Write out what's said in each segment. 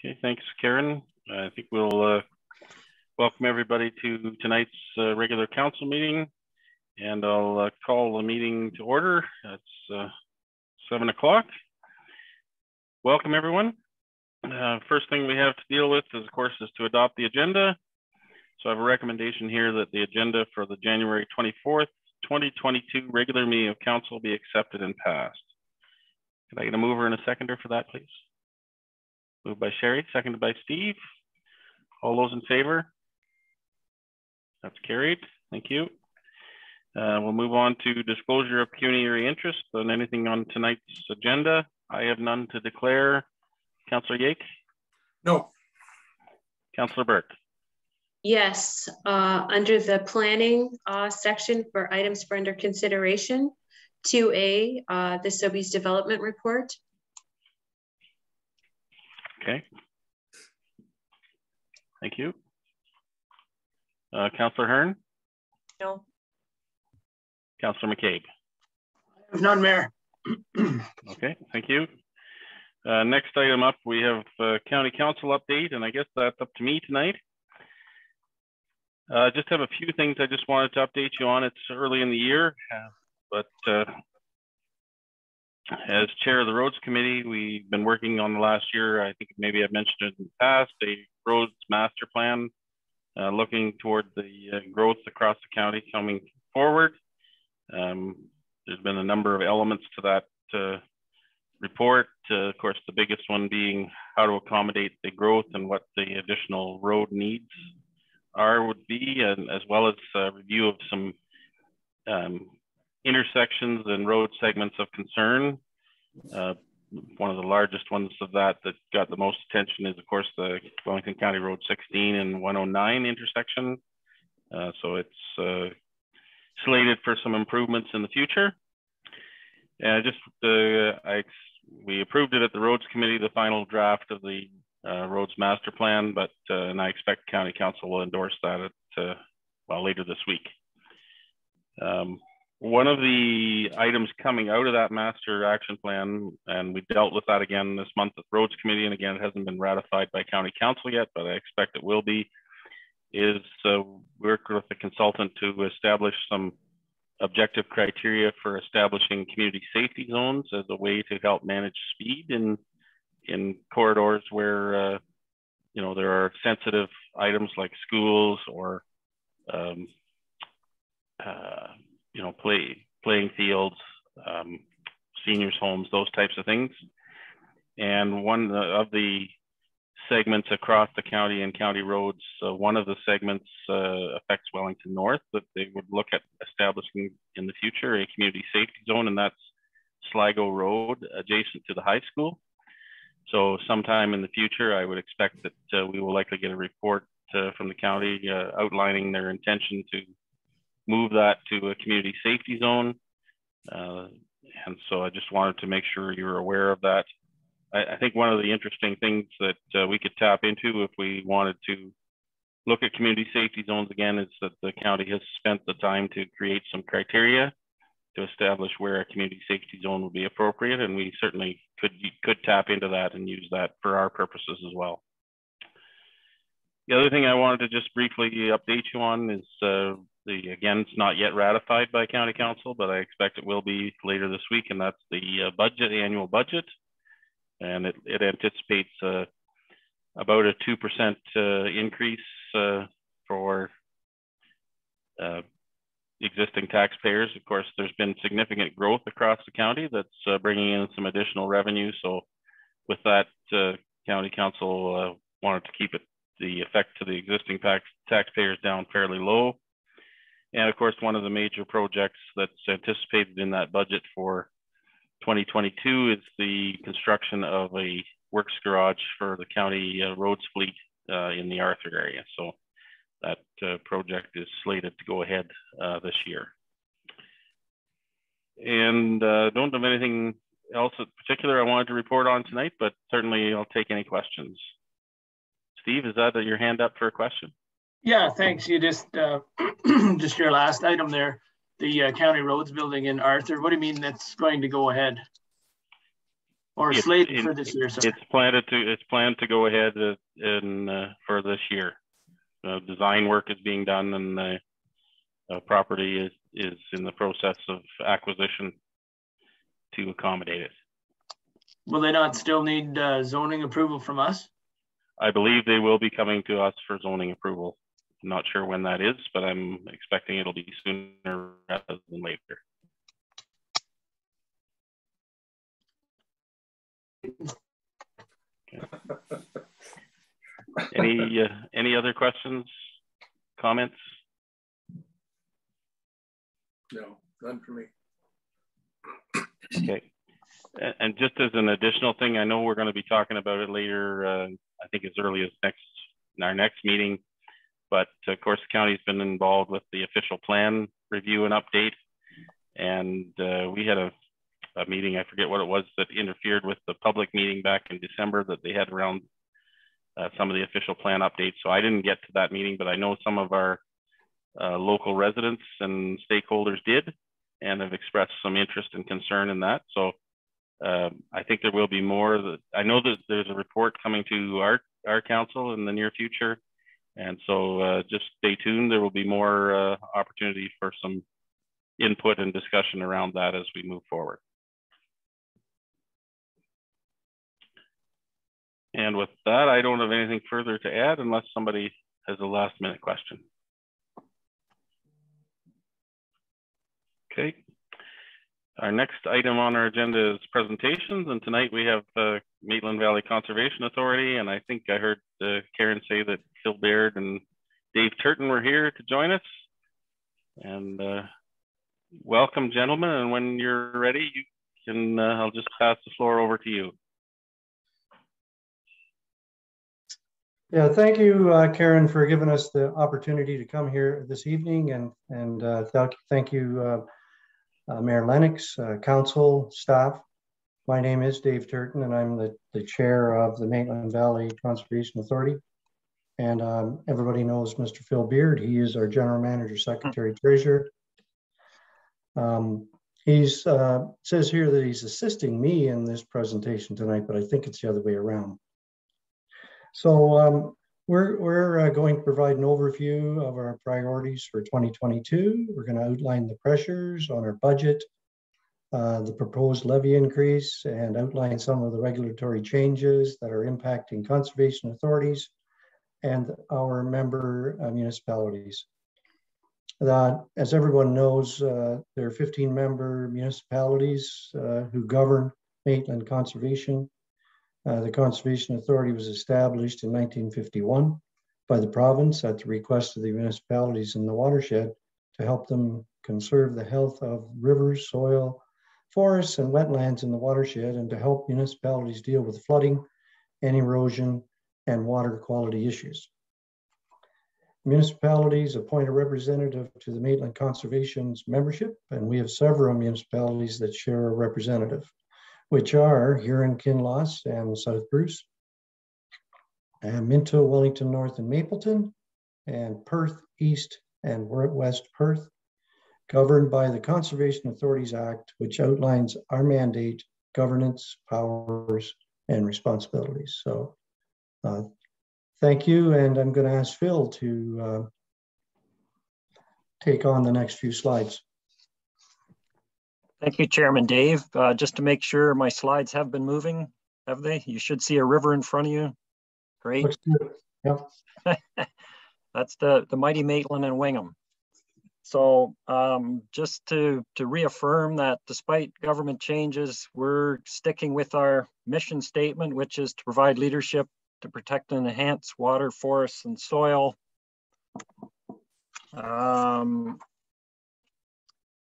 Okay, thanks, Karen. I think we'll welcome everybody to tonight's regular council meeting, and I'll call the meeting to order. It's 7 o'clock. Welcome, everyone. First thing we have to deal with is, of course, to adopt the agenda. So I have a recommendation here that the agenda for the January 24th, 2022 regular meeting of council be accepted and passed. Can I get a mover and a seconder for that, please? Moved by Sherry, seconded by Steve. All those in favor? That's carried. Thank you. We'll move on to disclosure of pecuniary interest on anything on tonight's agenda. I have none to declare. Councillor Yake? No. Councillor Burke? Yes, under the planning section for items for under consideration, 2A, the Sobeys development report. Okay. Thank you. Councillor Hearn? No. Councillor McCabe? I have none, Mayor. Okay, thank you. Next item up, we have County Council update, and I guess that's up to me tonight. Just have a few things I just wanted to update you on. It's early in the year, but as chair of the roads committee, we've been working on the last year. I think maybe I've mentioned it in the past, a roads master plan, looking toward the growth across the county coming forward. There's been a number of elements to that report. Of course, the biggest one being how to accommodate the growth and what the additional road needs would be, and as well as a review of some intersections and road segments of concern. One of the largest ones of that got the most attention is, of course, the Wellington County Road 16 and 109 intersection. So it's slated for some improvements in the future. And we approved it at the Roads Committee, the final draft of the Roads Master Plan, but and I expect County Council will endorse that later this week. One of the items coming out of that Master Action Plan, and we dealt with that again this month at Roads Committee, and again, it hasn't been ratified by County Council yet, but I expect it will be, is work with the consultant to establish some objective criteria for establishing community safety zones as a way to help manage speed in corridors where there are sensitive items like schools or playing fields, seniors' homes, those types of things. And one of the segments across the county and county roads, one of the segments affects Wellington North, that they would look at establishing in the future a community safety zone, and that's Sligo Road adjacent to the high school. So sometime in the future, I would expect that we will likely get a report from the county outlining their intention to move that to a community safety zone. And so I just wanted to make sure you're aware of that. I think one of the interesting things that we could tap into if we wanted to look at community safety zones again is that the county has spent the time to create some criteria to establish where a community safety zone would be appropriate, and we certainly could tap into that and use that for our purposes as well. The other thing I wanted to just briefly update you on is again, it's not yet ratified by County Council, but I expect it will be later this week, and that's the annual budget. And it anticipates about a 2% increase for existing taxpayers. Of course, there's been significant growth across the county that's bringing in some additional revenue. So with that, County Council wanted to keep the effect to the existing taxpayers down fairly low. And of course, one of the major projects that's anticipated in that budget for 2022 is the construction of a works garage for the county roads fleet in the Arthur area. So that project is slated to go ahead this year. And don't have anything else in particular I wanted to report on tonight, but certainly I'll take any questions. Steve, is that your hand up for a question? Yeah, thanks. You just just your last item there, the county roads building in Arthur. What do you mean that's going to go ahead? or slated for this year? Sorry. It's planned to go ahead for this year. Design work is being done, and the property is in the process of acquisition to accommodate it. Will they not still need zoning approval from us? I believe they will be coming to us for zoning approval. I'm not sure when that is, but I'm expecting it'll be sooner rather than later. Okay. Any other questions, comments? No, none for me. Okay. And just as an additional thing, I know we're going to be talking about it later, I think as early as our next meeting, but of course the county's been involved with the official plan review and update. And we had a meeting, I forget what it was, that interfered with the public meeting back in December that they had around some of the official plan updates. So I didn't get to that meeting, but I know some of our local residents and stakeholders did and have expressed some interest and concern in that. So I think there will be more. I know that there's a report coming to our council in the near future. And so just stay tuned. There will be more opportunity for some input and discussion around that as we move forward. And with that, I don't have anything further to add unless somebody has a last minute question. Okay. Our next item on our agenda is presentations, and tonight we have Maitland Valley Conservation Authority, and I think I heard Karen say that Phil Baird and Dave Turton were here to join us. And welcome, gentlemen, and when you're ready, you can, I'll just pass the floor over to you. Yeah, thank you, Karen, for giving us the opportunity to come here this evening, and thank you, Mayor Lennox, council, staff. My name is Dave Turton, and I'm the chair of the Maitland Valley Conservation Authority. And everybody knows Mr. Phil Beard. He is our general manager, secretary, treasurer. He's says here that he's assisting me in this presentation tonight, but I think it's the other way around. So we're going to provide an overview of our priorities for 2022. We're going to outline the pressures on our budget, the proposed levy increase, and outline some of the regulatory changes that are impacting conservation authorities and our member municipalities. As everyone knows, there are 15 member municipalities who govern Maitland Conservation. The Conservation Authority was established in 1951 by the province at the request of the municipalities in the watershed to help them conserve the health of rivers, soil, forests, and wetlands in the watershed, and to help municipalities deal with flooding and erosion and water quality issues. Municipalities appoint a representative to the Maitland Conservation's membership, and we have several municipalities that share a representative, which are Huron, Kinloss, and South Bruce, and Minto, Wellington North, and Mapleton, and Perth East and West Perth, governed by the Conservation Authorities Act, which outlines our mandate, governance, powers, and responsibilities. So thank you, and I'm going to ask Phil to take on the next few slides. Thank you, Chairman Dave. Just to make sure my slides have been moving, have they? You should see a river in front of you. Great. Looks good. Yep. That's the mighty Maitland and Wingham. So just to reaffirm that despite government changes, we're sticking with our mission statement, which is to provide leadership to protect and enhance water, forests, and soil.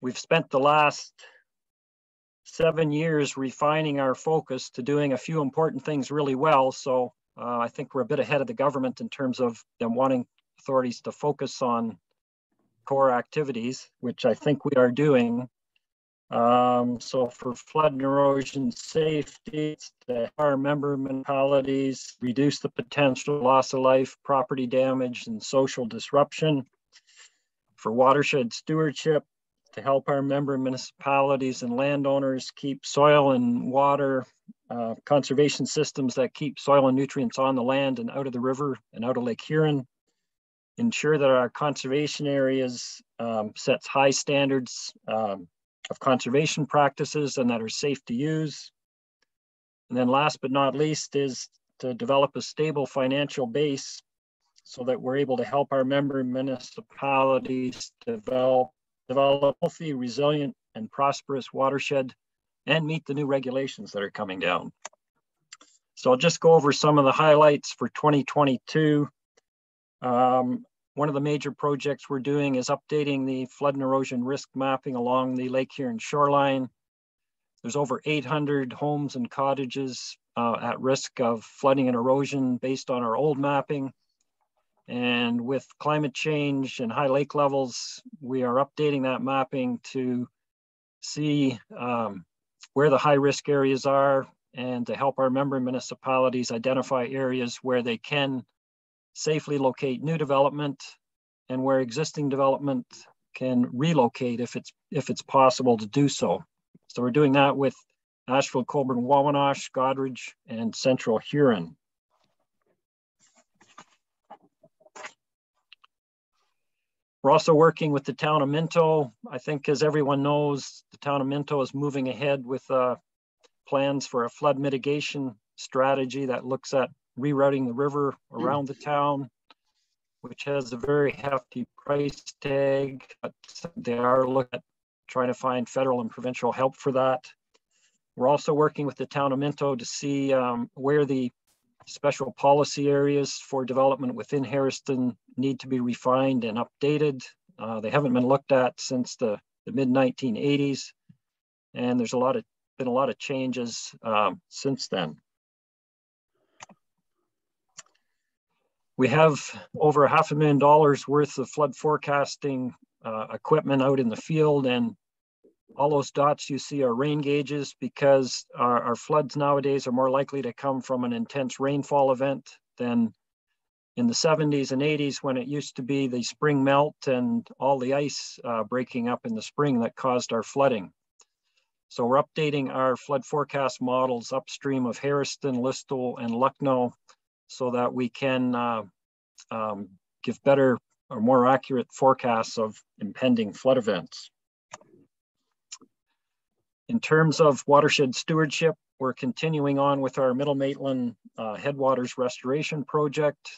We've spent the last 7 years refining our focus to doing a few important things really well. So I think we're a bit ahead of the government in terms of them wanting authorities to focus on core activities, which I think we are doing. So for flood and erosion safety, it's to our member municipalities, reduce the potential loss of life, property damage, and social disruption. For watershed stewardship, to help our member municipalities and landowners keep soil and water conservation systems that keep soil and nutrients on the land and out of the river and out of Lake Huron. Ensure that our conservation areas sets high standards of conservation practices and that are safe to use. And then last but not least is to develop a stable financial base so that we're able to help our member municipalities develop healthy, resilient, and prosperous watershed and meet the new regulations that are coming down. So I'll just go over some of the highlights for 2022. One of the major projects we're doing is updating the flood and erosion risk mapping along the Lake Huron shoreline. There's over 800 homes and cottages at risk of flooding and erosion based on our old mapping. And with climate change and high lake levels, we are updating that mapping to see where the high risk areas are and to help our member municipalities identify areas where they can safely locate new development and where existing development can relocate if it's possible to do so. So we're doing that with Ashfield, Colborne, Wawanosh, Goderich, and Central Huron. We're also working with the town of Minto. I think, as everyone knows, the town of Minto is moving ahead with plans for a flood mitigation strategy that looks at rerouting the river around the town, which has a very hefty price tag, but they are looking at trying to find federal and provincial help for that. We're also working with the town of Minto to see where the special policy areas for development within Harriston need to be refined and updated. They haven't been looked at since the mid-1980s, and there's been a lot of changes since then. We have over $500,000 worth of flood forecasting equipment out in the field, and all those dots you see are rain gauges because our floods nowadays are more likely to come from an intense rainfall event than in the 70s and 80s when it used to be the spring melt and all the ice breaking up in the spring that caused our flooding. So we're updating our flood forecast models upstream of Harriston, Listowel, and Lucknow so that we can give better or more accurate forecasts of impending flood events. In terms of watershed stewardship, we're continuing on with our Middle Maitland Headwaters restoration project.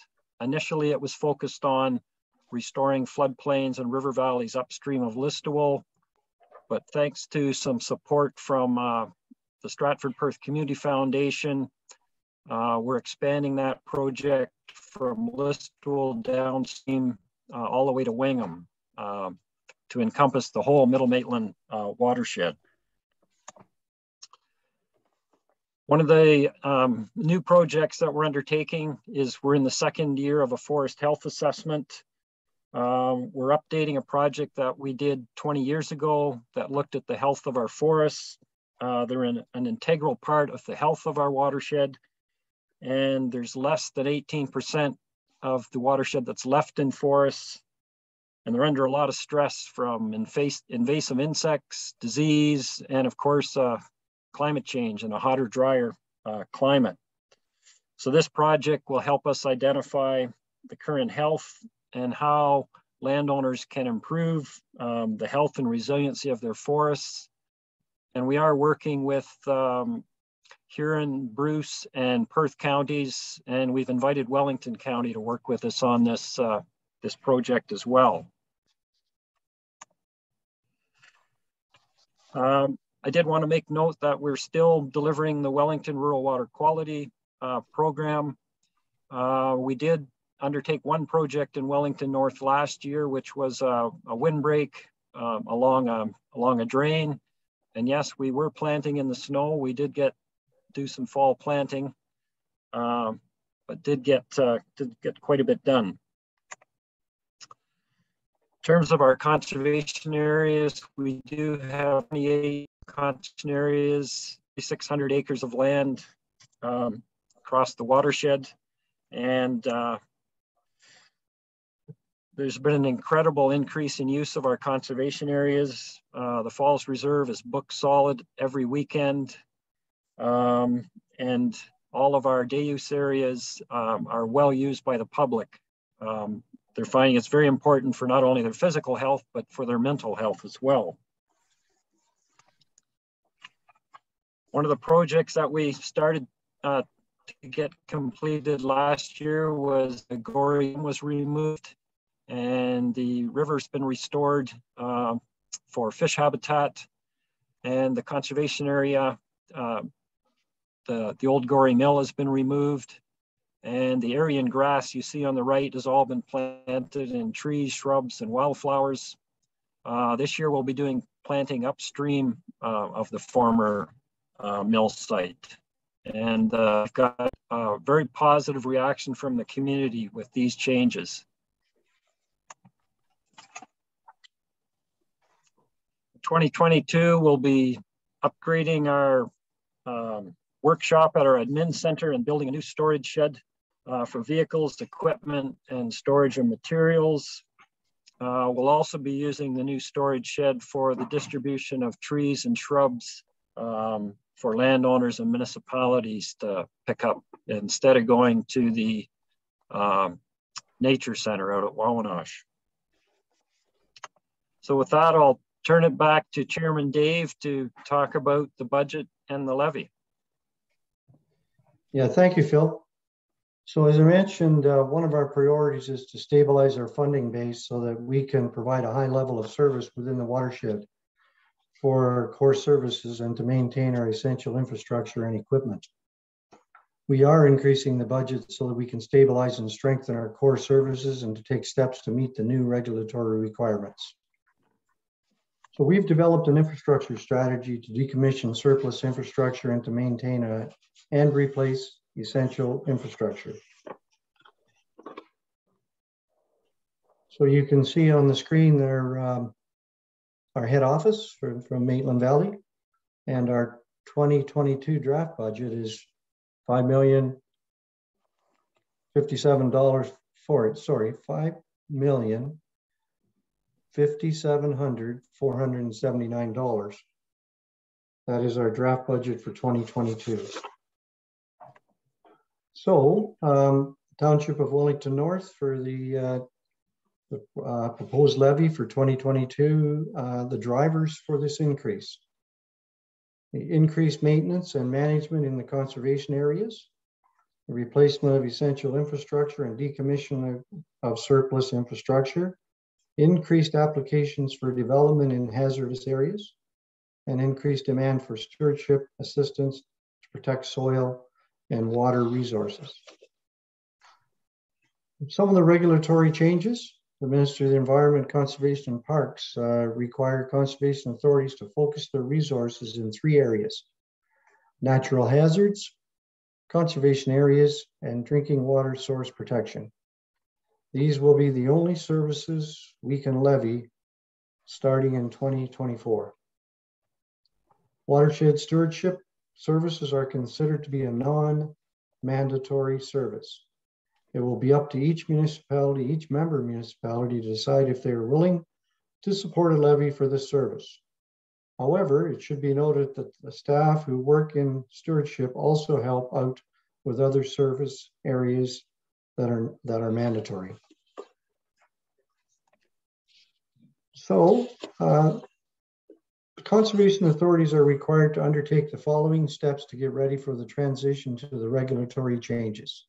Initially, it was focused on restoring floodplains and river valleys upstream of Listowel, but thanks to some support from the Stratford Perth Community Foundation, we're expanding that project from Listowel downstream all the way to Wingham to encompass the whole Middle Maitland watershed. One of the new projects that we're undertaking is we're in the second year of a forest health assessment. We're updating a project that we did 20 years ago that looked at the health of our forests. They're an integral part of the health of our watershed, and there's less than 18% of the watershed that's left in forests, and they're under a lot of stress from invasive insects, disease, and of course, climate change and a hotter, drier climate. So this project will help us identify the current health and how landowners can improve the health and resiliency of their forests. And we are working with Huron, Bruce, and Perth counties, and we've invited Wellington County to work with us on this, this project as well. I did want to make note that we're still delivering the Wellington Rural Water Quality Program. We did undertake one project in Wellington North last year, which was a windbreak along a drain. And yes, we were planting in the snow. We did do some fall planting, but did get quite a bit done. In terms of our conservation areas, we do have 28 conservation areas, 600 acres of land across the watershed. And there's been an incredible increase in use of our conservation areas. The Falls Reserve is booked solid every weekend. and all of our day use areas are well used by the public. They're finding it's very important for not only their physical health, but for their mental health as well. One of the projects that we started to get completed last year was the Gory was removed, and the river's been restored for fish habitat, and the conservation area, the old Gory Mill has been removed, and the area and grass you see on the right has all been planted in trees, shrubs, and wildflowers. This year we'll be doing planting upstream of the former mill site. And I've got a very positive reaction from the community with these changes. 2022, we'll be upgrading our workshop at our admin center and building a new storage shed for vehicles, equipment, and storage of materials. We'll also be using the new storage shed for the distribution of trees and shrubs for landowners and municipalities to pick up instead of going to the nature center out at Wawanosh. So with that, I'll turn it back to Chairman Dave to talk about the budget and the levy. Yeah, thank you, Phil. So as I mentioned, one of our priorities is to stabilize our funding base so that we can provide a high level of service within the watershed for core services and to maintain our essential infrastructure and equipment. We are increasing the budget so that we can stabilize and strengthen our core services and to take steps to meet the new regulatory requirements. So we've developed an infrastructure strategy to decommission surplus infrastructure and to maintain and replace essential infrastructure. So you can see on the screen there our head office from Maitland Valley, and our 2022 draft budget is $5,057,479. That is our draft budget for 2022. So, Township of Wellington North for the proposed levy for 2022, the drivers for this increase. The increased maintenance and management in the conservation areas, the replacement of essential infrastructure and decommission of surplus infrastructure, increased applications for development in hazardous areas, and increased demand for stewardship assistance to protect soil and water resources. Some of the regulatory changes: the Ministry of the Environment, Conservation and Parks require conservation authorities to focus their resources in 3 areas: natural hazards, conservation areas, and drinking water source protection. These will be the only services we can levy starting in 2024. Watershed stewardship services are considered to be a non-mandatory service. It will be up to each municipality, each member municipality, to decide if they are willing to support a levy for this service. However, it should be noted that the staff who work in stewardship also help out with other service areas that are mandatory. So, conservation authorities are required to undertake the following steps to get ready for the transition to the regulatory changes.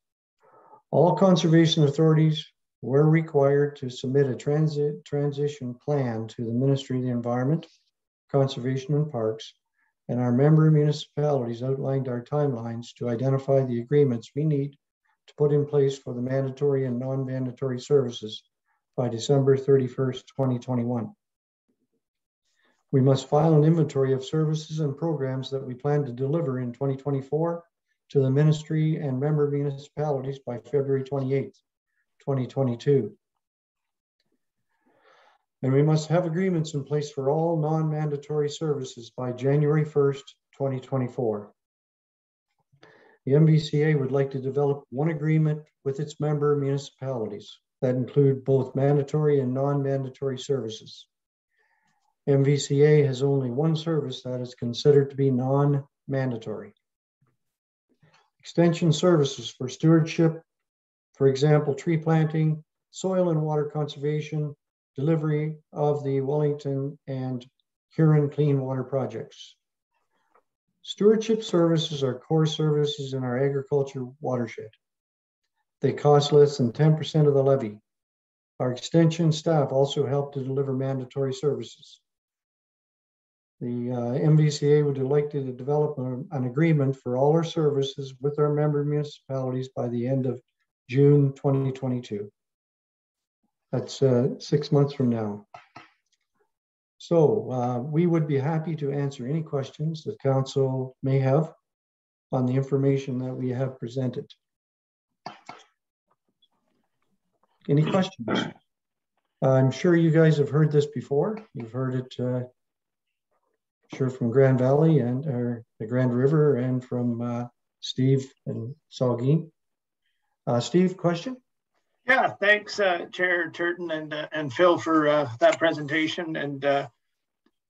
All conservation authorities were required to submit a transition plan to the Ministry of the Environment, Conservation and Parks, and our member municipalities outlined our timelines to identify the agreements we need to put in place for the mandatory and non-mandatory services by December 31st, 2021. We must file an inventory of services and programs that we plan to deliver in 2024 to the ministry and member municipalities by February 28th, 2022. And we must have agreements in place for all non-mandatory services by January 1st, 2024. The MVCA would like to develop one agreement with its member municipalities that include both mandatory and non-mandatory services. MVCA has only one service that is considered to be non-mandatory, Extension services for stewardship, for example, tree planting, soil and water conservation, delivery of the Wellington and Huron clean water projects. Stewardship services are core services in our agriculture watershed. They cost less than 10% of the levy. Our extension staff also help to deliver mandatory services. The MVCA would like to develop an agreement for all our services with our member municipalities by the end of June 2022. That's 6 months from now. So we would be happy to answer any questions that council may have on the information that we have presented. Any questions? I'm sure you guys have heard this before. You've heard it sure from Grand Valley and the Grand River and from Steve and Saugeen. Steve, question? Yeah, thanks, Chair Turton and Phil for that presentation. And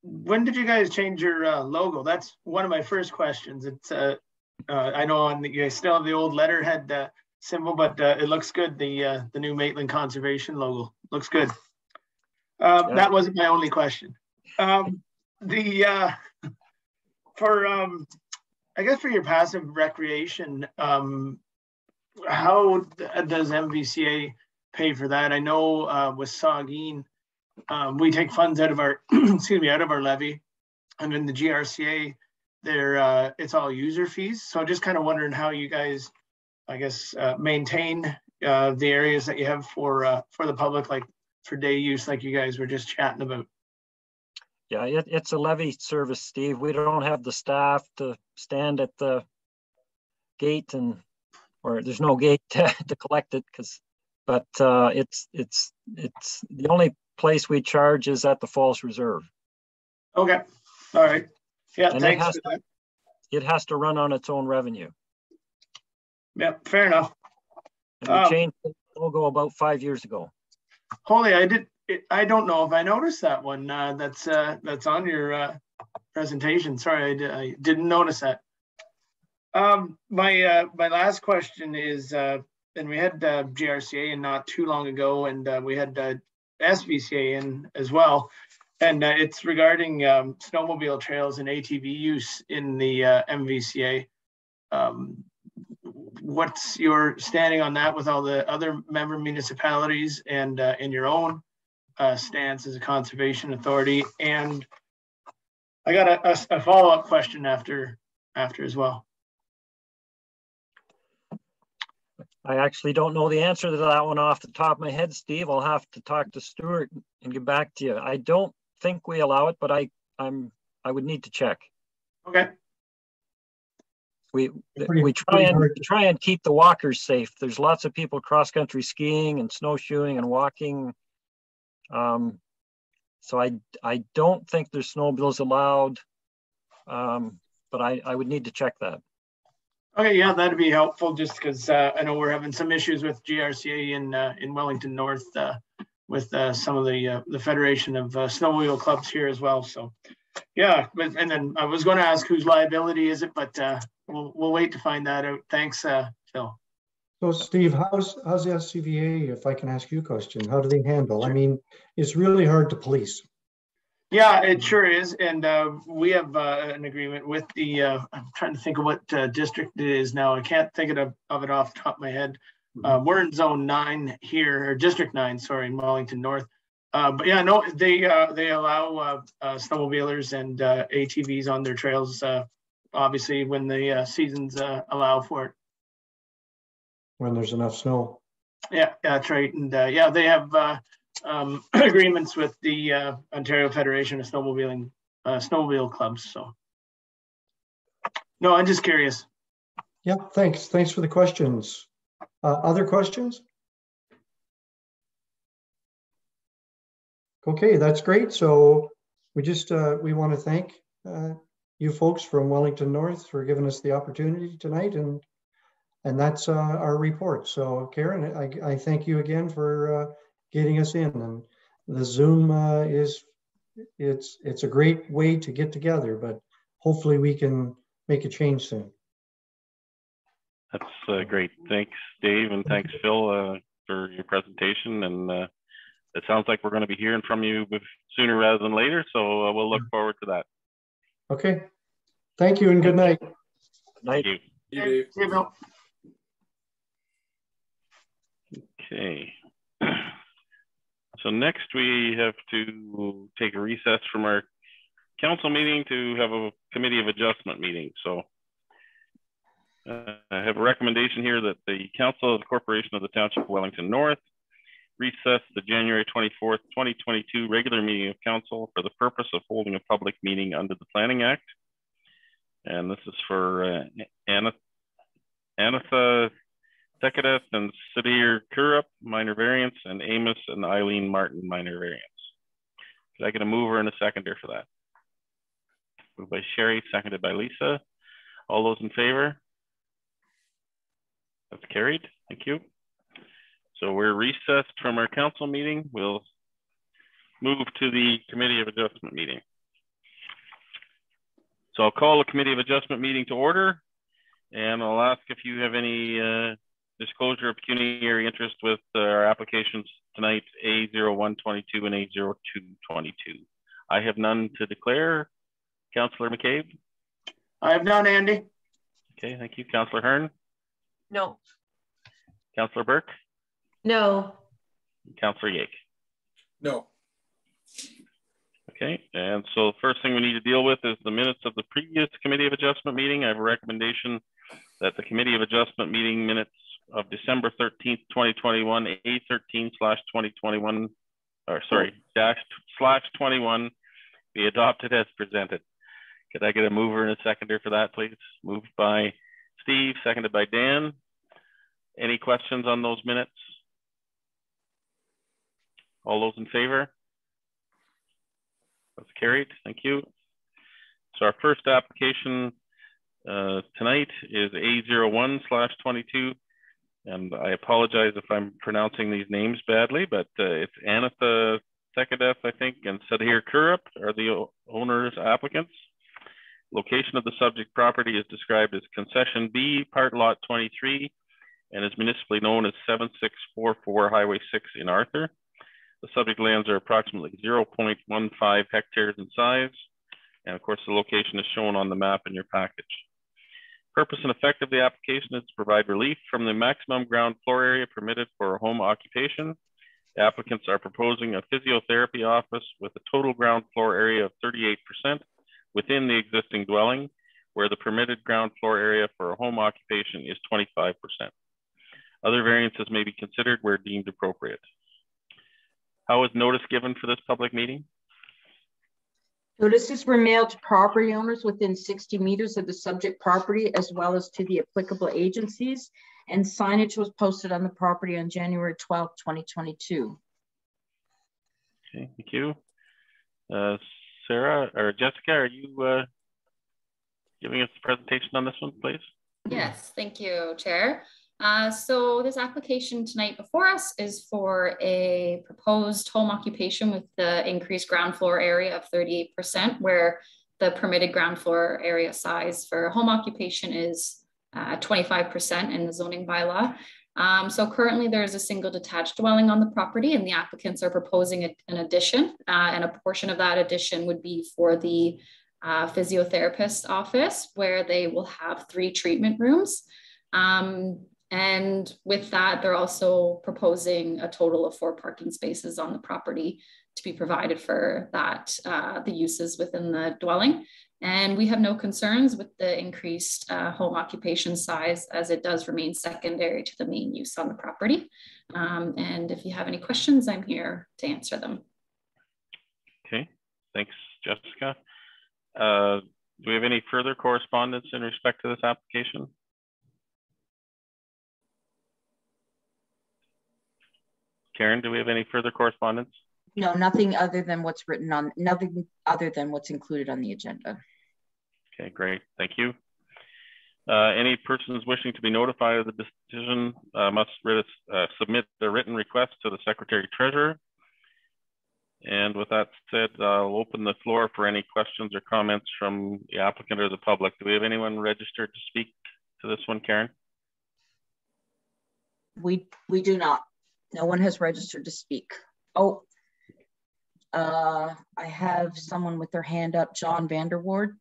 when did you guys change your logo? That's one of my first questions. It's I know you guys still have the old letterhead symbol, but it looks good. The new Maitland Conservation logo looks good. That wasn't my only question. I guess for your passive recreation, how does MVCA pay for that? I know with Saugeen, we take funds out of our out of our levy, and in the GRCA, it's all user fees. So just kind of wondering how you guys, I guess, maintain the areas that you have for the public, like for day use, like you guys were just chatting about. Yeah, it's a levy service, Steve. We don't have the staff to stand at the gate or there's no gate to collect it, but it's the only place we charge is at the Falls Reserve. Okay, all right. Yeah, and thanks for that. It has to run on its own revenue. Yeah, fair enough. And we changed the logo about 5 years ago. Holy, I don't know if I noticed that one. That's on your presentation. Sorry, I didn't notice that. My last question is, and we had GRCA in not too long ago, and we had SVCA in as well, and it's regarding snowmobile trails and ATV use in the MVCA. What's your standing on that with all the other member municipalities and in your own stance as a conservation authority? And I got a follow-up question after as well. I actually don't know the answer to that one off the top of my head, Steve. I'll have to talk to Stuart and get back to you. I don't think we allow it, but I would need to check. Okay. We try and keep the walkers safe. There's lots of people cross-country skiing and snowshoeing and walking. So I don't think there's snowmobiles allowed, but I would need to check that. Okay, yeah, that'd be helpful, just because I know we're having some issues with GRCA in Wellington North with some of the Federation of Snowmobile Clubs here as well. So yeah, and then I was going to ask whose liability is it, but we'll wait to find that out. Thanks, Phil. So Steve, how's the SCVA, if I can ask you a question, how do they handle? Sure. I mean, it's really hard to police. Yeah, it sure is. And we have an agreement with the, I'm trying to think of what district it is now. I can't think of it off the top of my head. We're in zone 9 here, or district 9, sorry, in Wellington North. But yeah, no, they allow snowmobilers and ATVs on their trails, obviously when the seasons allow for it. When there's enough snow. Yeah, that's right. And yeah, they have agreements with the Ontario Federation of Snowmobile Clubs. So no, I'm just curious. Yeah, thanks for the questions. Other questions? Okay, that's great. So we want to thank you folks from Wellington North for giving us the opportunity tonight, and that's our report. So Karen, I thank you again for getting us in, and the Zoom it's a great way to get together, but hopefully we can make a change soon. That's great. Thanks, Dave, and thanks, Phil, for your presentation. And it sounds like we're going to be hearing from you sooner rather than later, so we'll look forward to that. Okay. Thank you and good night. Good night. Thank you. You do. See you, Bill. Okay. So next we have to take a recess from our council meeting to have a committee of adjustment meeting. So I have a recommendation here that the Council of the Corporation of the Township of Wellington North recess the January 24th, 2022 regular meeting of council for the purpose of holding a public meeting under the Planning Act. And this is for Anatha Tekadeth and Sadir Kurup, minor variance, and Amos and Eileen Martin, minor variance. Could I get a mover and a seconder for that? Moved by Sherry, seconded by Lisa. All those in favor? That's carried. Thank you. So we're recessed from our council meeting. We'll move to the Committee of Adjustment meeting. So I'll call the Committee of Adjustment meeting to order, and I'll ask if you have any disclosure of pecuniary interest with our applications tonight, A0122 and A0222. I have none to declare. Councillor McCabe? I have none, Andy. Okay, thank you. Councillor Hearn? No. Councillor Burke? No. Councillor Yake? No. Okay, and so the first thing we need to deal with is the minutes of the previous Committee of Adjustment meeting. I have a recommendation that the Committee of Adjustment meeting minutes of December 13th, 2021, A13/2021, or sorry, /21 be adopted as presented. Could I get a mover and a seconder for that, please? Moved by Steve, seconded by Dan. Any questions on those minutes? All those in favor? That's carried. Thank you. So our first application tonight is A01/22, and I apologize if I'm pronouncing these names badly, but it's Anatha Tekadeth, I think, and Sadir Kurup are the owners applicants. Location of the subject property is described as Concession B, Part Lot 23, and is municipally known as 7644 Highway 6 in Arthur. The subject lands are approximately 0.15 hectares in size. And of course, the location is shown on the map in your package. Purpose and effect of the application is to provide relief from the maximum ground floor area permitted for a home occupation. The applicants are proposing a physiotherapy office with a total ground floor area of 38% within the existing dwelling, where the permitted ground floor area for a home occupation is 25%. Other variances may be considered where deemed appropriate. How is notice given for this public meeting? Notices were mailed to property owners within 60 meters of the subject property, as well as to the applicable agencies, and signage was posted on the property on January 12th, 2022. Okay, thank you. Sarah or Jessica, are you giving us a presentation on this one, please? Yes, thank you, Chair. So this application tonight before us is for a proposed home occupation with the increased ground floor area of 38%, where the permitted ground floor area size for home occupation is 25% in the zoning bylaw. So currently there is a single detached dwelling on the property, and the applicants are proposing an addition, and a portion of that addition would be for the physiotherapist office, where they will have 3 treatment rooms. And with that, they're also proposing a total of 4 parking spaces on the property to be provided for that, the uses within the dwelling. And we have no concerns with the increased home occupation size, as it does remain secondary to the main use on the property. And if you have any questions, I'm here to answer them. Okay, thanks, Jessica. Do we have any further correspondence in respect to this application? Karen, do we have any further correspondence? No, nothing other than what's written on, nothing other than what's included on the agenda. Okay, great, thank you. Any persons wishing to be notified of the decision must submit a written request to the Secretary Treasurer. And with that said, I'll open the floor for any questions or comments from the applicant or the public. Do we have anyone registered to speak to this one, Karen? We do not. No one has registered to speak. Oh, I have someone with their hand up, John Vanderwoord.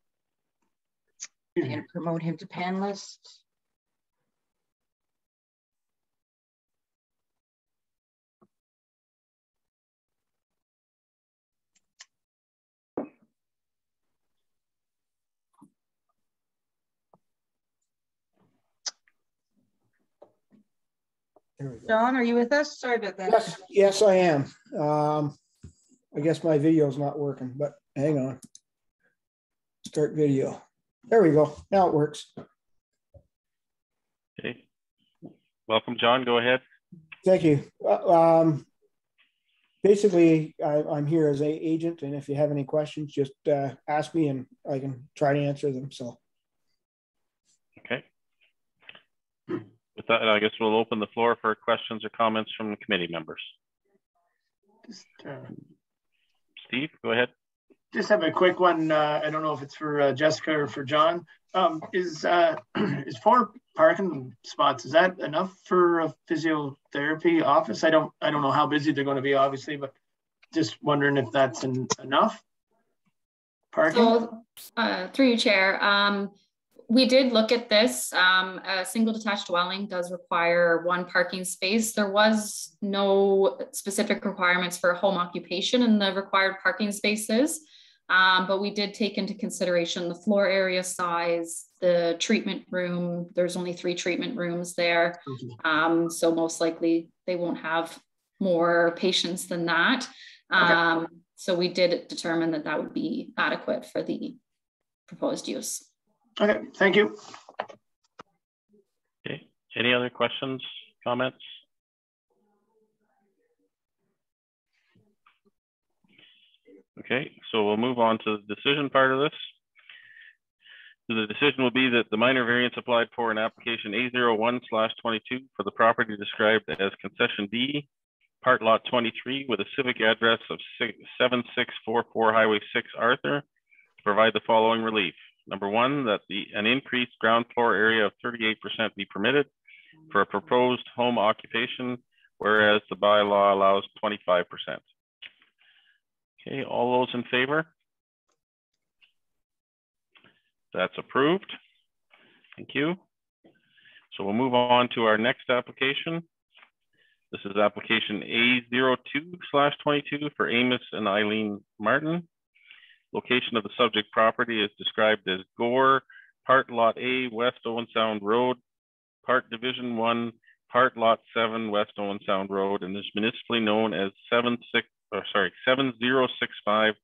I'm going to promote him to panelist. John, are you with us? Sorry about that. Yes, I am. I guess my video is not working, but hang on. Start video. There we go. Now it works. Okay. Welcome, John. Go ahead. Thank you. Basically, I'm here as an agent, and if you have any questions, just ask me, and I can try to answer them. So. Okay. With that, I guess we'll open the floor for questions or comments from the committee members. Steve, go ahead. Just have a quick one. I don't know if it's for Jessica or for John. Is 4 parking spots, is that enough for a physiotherapy office? I don't know how busy they're going to be, obviously, but just wondering if that's enough parking. So, through you, Chair. We did look at this. A single detached dwelling does require 1 parking space. There was no specific requirements for home occupation in the required parking spaces, but we did take into consideration the floor area size, the treatment room. There's only 3 treatment rooms there. So most likely they won't have more patients than that. Okay. So we did determine that that would be adequate for the proposed use. Okay, thank you. Okay, any other questions, comments? Okay, so we'll move on to the decision part of this. So the decision will be that the minor variance applied for in application A01/22 for the property described as concession D, part lot 23 with a civic address of 7644 Highway 6 Arthur, to provide the following relief. Number 1, that an increased ground floor area of 38% be permitted for a proposed home occupation, whereas the bylaw allows 25%. Okay, all those in favor? That's approved. Thank you. So we'll move on to our next application. This is application A02/22 for Amos and Eileen Martin. Location of the subject property is described as Gore, part lot A, West Owen Sound Road, part division 1, part lot 7, West Owen Sound Road, and is municipally known as 7065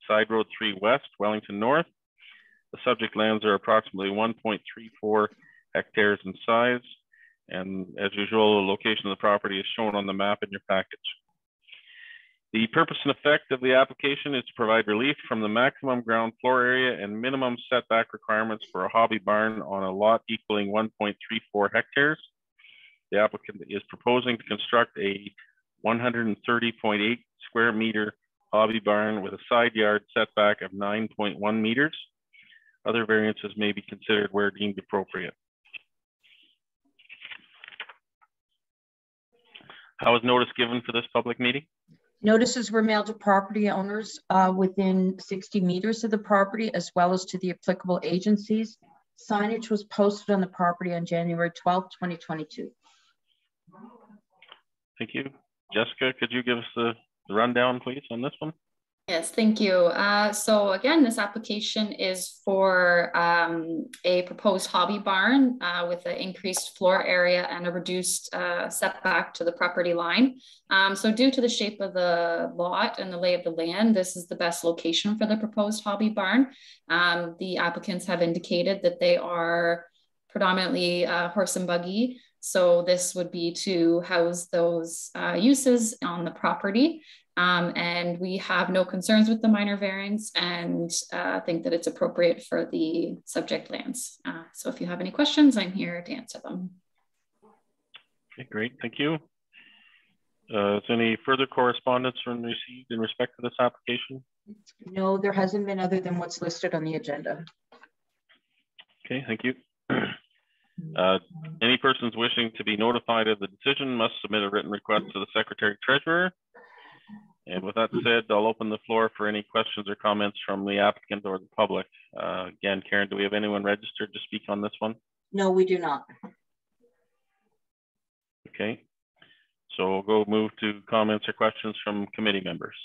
Side Road 3 West, Wellington North. The subject lands are approximately 1.34 hectares in size. And as usual, the location of the property is shown on the map in your package. The purpose and effect of the application is to provide relief from the maximum ground floor area and minimum setback requirements for a hobby barn on a lot equaling 1.34 hectares. The applicant is proposing to construct a 130.8 square meter hobby barn with a side yard setback of 9.1 meters. Other variances may be considered where deemed appropriate. How was notice given for this public meeting? Notices were mailed to property owners within 60 meters of the property, as well as to the applicable agencies. Signage was posted on the property on January 12th, 2022. Thank you. Jessica, could you give us the rundown, please, on this one? Yes, thank you. So again, this application is for a proposed hobby barn with an increased floor area and a reduced setback to the property line. So due to the shape of the lot and the lay of the land, this is the best location for the proposed hobby barn. The applicants have indicated that they are predominantly horse and buggy. So this would be to house those uses on the property. And we have no concerns with the minor variance and think that it's appropriate for the subject lands. So if you have any questions, I'm here to answer them. Okay, great, thank you. Is any further correspondence received in respect to this application? No, there hasn't been, other than what's listed on the agenda. Okay, thank you. Any persons wishing to be notified of the decision must submit a written request to the Secretary Treasurer. And with that said, I'll open the floor for any questions or comments from the applicant or the public. Again, Karen, do we have anyone registered to speak on this one? No, we do not. Okay, so we'll go move to comments or questions from committee members.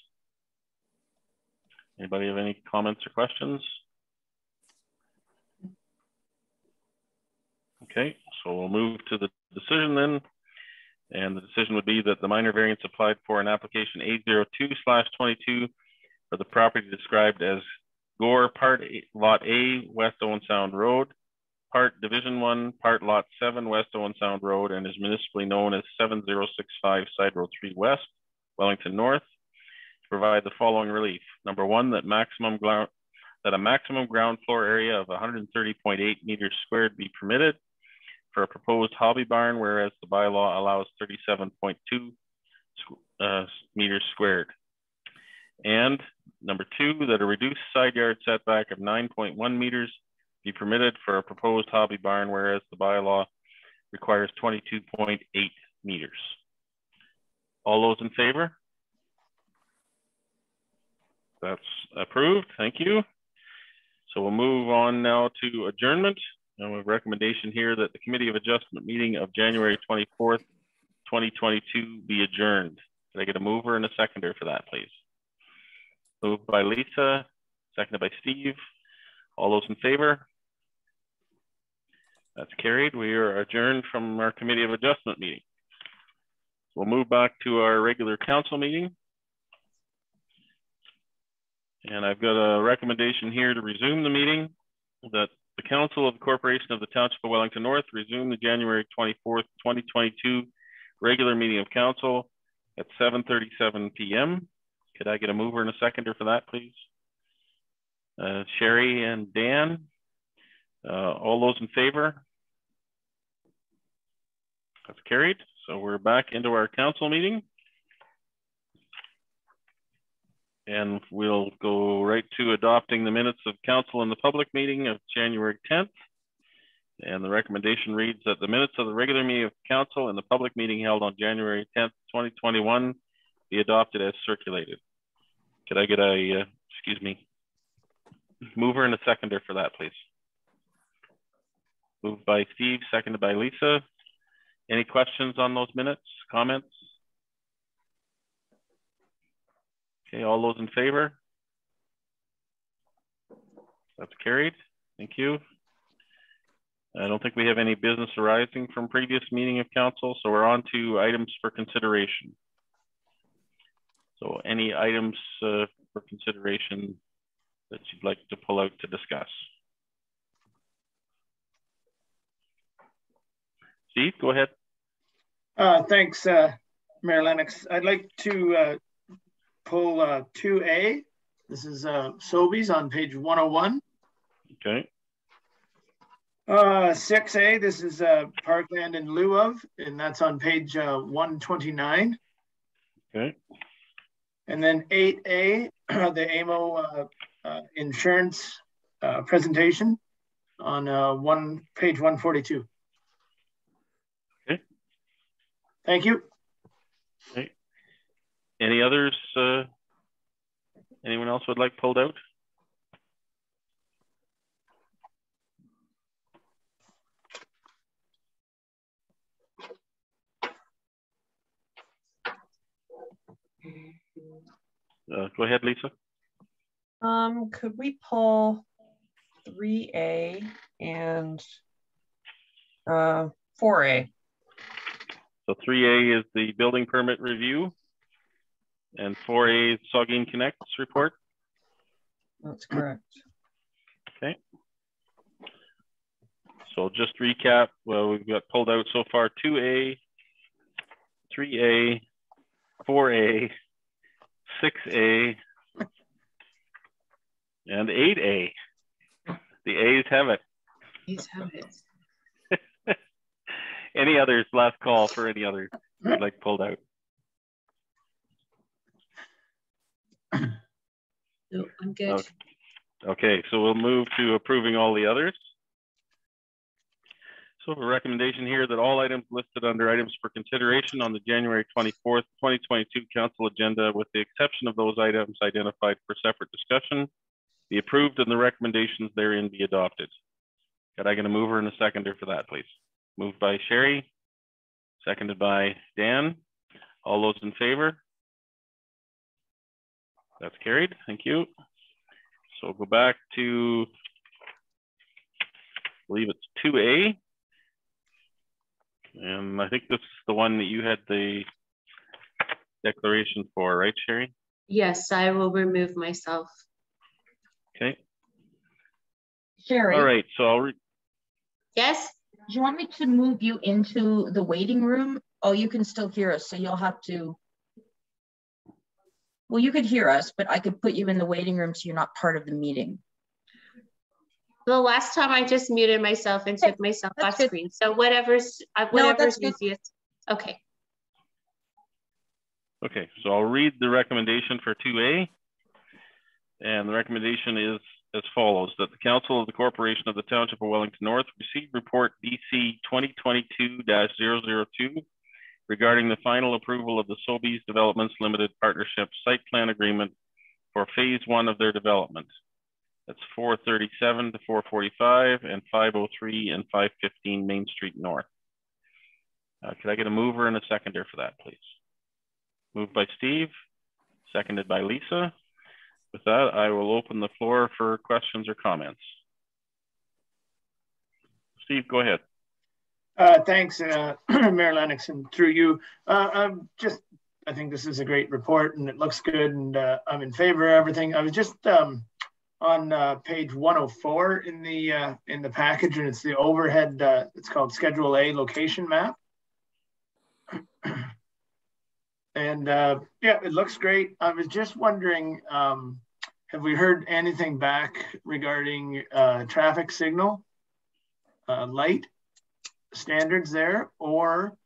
Anybody have any comments or questions? Okay, so we'll move to the decision then. And the decision would be that the minor variance applied for an application 802/22 for the property described as Gore Part Lot A, West Owen Sound Road, Part Division 1, Part Lot 7, West Owen Sound Road, and is municipally known as 7065 Side Road 3 West, Wellington North, to provide the following relief. Number one, that a maximum ground floor area of 130.8 meters squared be permitted for a proposed hobby barn, whereas the bylaw allows 37.2 meters squared. And number two, that a reduced side yard setback of 9.1 meters be permitted for a proposed hobby barn, whereas the bylaw requires 22.8 meters. All those in favor? That's approved, thank you. So we'll move on now to adjournment. And we have a recommendation here that the Committee of Adjustment meeting of January 24th, 2022 be adjourned. Can I get a mover and a seconder for that, please? Moved by Lisa, seconded by Steve. All those in favor? That's carried. We are adjourned from our Committee of Adjustment meeting. We'll move back to our regular council meeting. And I've got a recommendation here to resume the meeting, that the Council of the Corporation of the Township of Wellington North resume the January 24th, 2022 regular meeting of council at 7:37 p.m. Could I get a mover and a seconder for that, please? Sherry and Dan, all those in favor? That's carried. So we're back into our council meeting. And we'll go right to adopting the minutes of council in the public meeting of January 10th. And the recommendation reads that the minutes of the regular meeting of council and the public meeting held on January 10th, 2021 be adopted as circulated. Could I get a, excuse me, mover and a seconder for that, please? Moved by Steve, seconded by Lisa. Any questions on those minutes, comments? Okay, all those in favor? That's carried. Thank you. I don't think we have any business arising from previous meeting of council, so we're on to items for consideration. So any items for consideration that you'd like to pull out to discuss? Steve, go ahead. Thanks, Mayor Lennox. I'd like to pull 2A. This is Sobeys on page 101. Okay. 6A, this is Parkland in lieu of, and that's on page 129. Okay. And then 8A, the AMO insurance presentation on page 142. Okay. Thank you. Okay. Any others? Anyone else would like pulled out? Go ahead, Lisa. Could we pull 3A and 4A? So 3A is the building permit review, and 4A is Saugeen Connect's report. That's correct. Okay. So just recap, well, we've got pulled out so far 2A, 3A, 4A, 6A, and 8A. The A's have it. A's have it. Any others? Last call for any others you'd like pulled out. No, I'm good. Okay, so we'll move to approving all the others. So a recommendation here that all items listed under items for consideration on the January 24th, 2022 council agenda, with the exception of those items identified for separate discussion, be approved and the recommendations therein be adopted. Could I get a mover and a seconder for that, please? Moved by Sherry, seconded by Dan. All those in favor? That's carried. Thank you. So go back to, I believe it's 2A. And I think this is the one that you had the declaration for, right, Sherry? Yes, I will remove myself. Okay. Sherry. All right, so I'll read. Yes? Do you want me to move you into the waiting room? Oh, you can still hear us, so you'll have to. Well, you could hear us, but I could put you in the waiting room so you're not part of the meeting. The last time I just muted myself and took myself off screen. So whatever's easiest. Okay. Okay, so I'll read the recommendation for 2A. And the recommendation is as follows: that the Council of the Corporation of the Township of Wellington North receive report BC 2022-002 regarding the final approval of the Sobeys Developments Limited Partnership Site Plan Agreement for Phase 1 of their development. That's 437 to 445 and 503 and 515 Main Street North. Could I get a mover and a seconder for that, please? Moved by Steve, seconded by Lisa. With that, I will open the floor for questions or comments. Steve, go ahead. Thanks, Mayor Lennox, and through you. I think this is a great report and it looks good, and I'm in favor of everything. I was just on page 104 in the package, and it's the overhead. It's called Schedule A location map, and yeah, it looks great. I was just wondering, have we heard anything back regarding traffic signal light standards there, or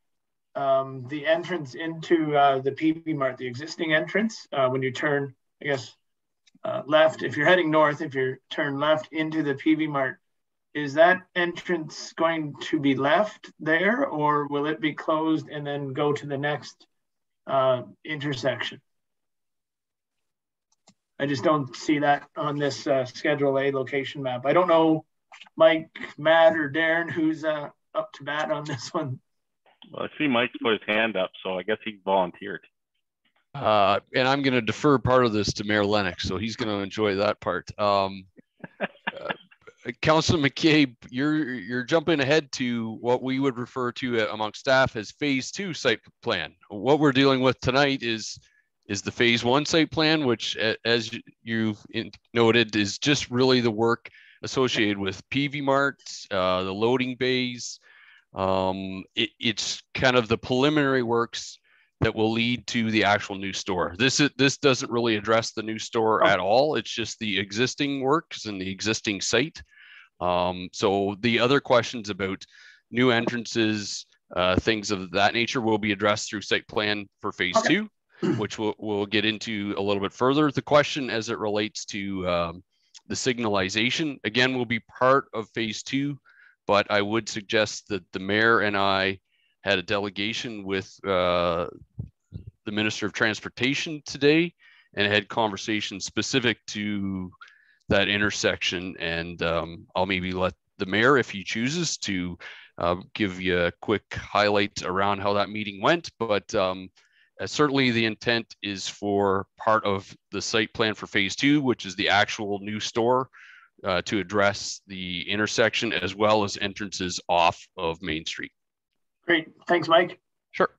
the entrance into the PV Mart, the existing entrance when you turn, I guess, left, if you're heading north, if you turn left into the PV Mart, is that entrance going to be left there, or will it be closed and then go to the next intersection? I just don't see that on this Schedule A location map. I don't know, Mike, Matt, or Darren, who's up to bat on this one. Well, I see Mike's put his hand up, so I guess he volunteered. And I'm going to defer part of this to Mayor Lennox, so he's going to enjoy that part. Councilor McCabe, you're jumping ahead to what we would refer to among staff as Phase 2 site plan. What we're dealing with tonight is the Phase 1 site plan, which, as you've noted, is just really the work associated with PV Marts, the loading bays. It's kind of the preliminary works that will lead to the actual new store. This doesn't really address the new store at all. It's just the existing works and the existing site. So the other questions about new entrances, things of that nature, will be addressed through site plan for Phase 2, which we'll get into a little bit further. The question as it relates to the signalization, again, will be part of Phase 2, but I would suggest that the mayor and I had a delegation with the Minister of Transportation today and had conversations specific to that intersection. And I'll maybe let the mayor, if he chooses to, give you a quick highlight around how that meeting went. But certainly the intent is for part of the site plan for Phase 2, which is the actual new store, to address the intersection as well as entrances off of Main Street. Great. Thanks, Mike. Sure.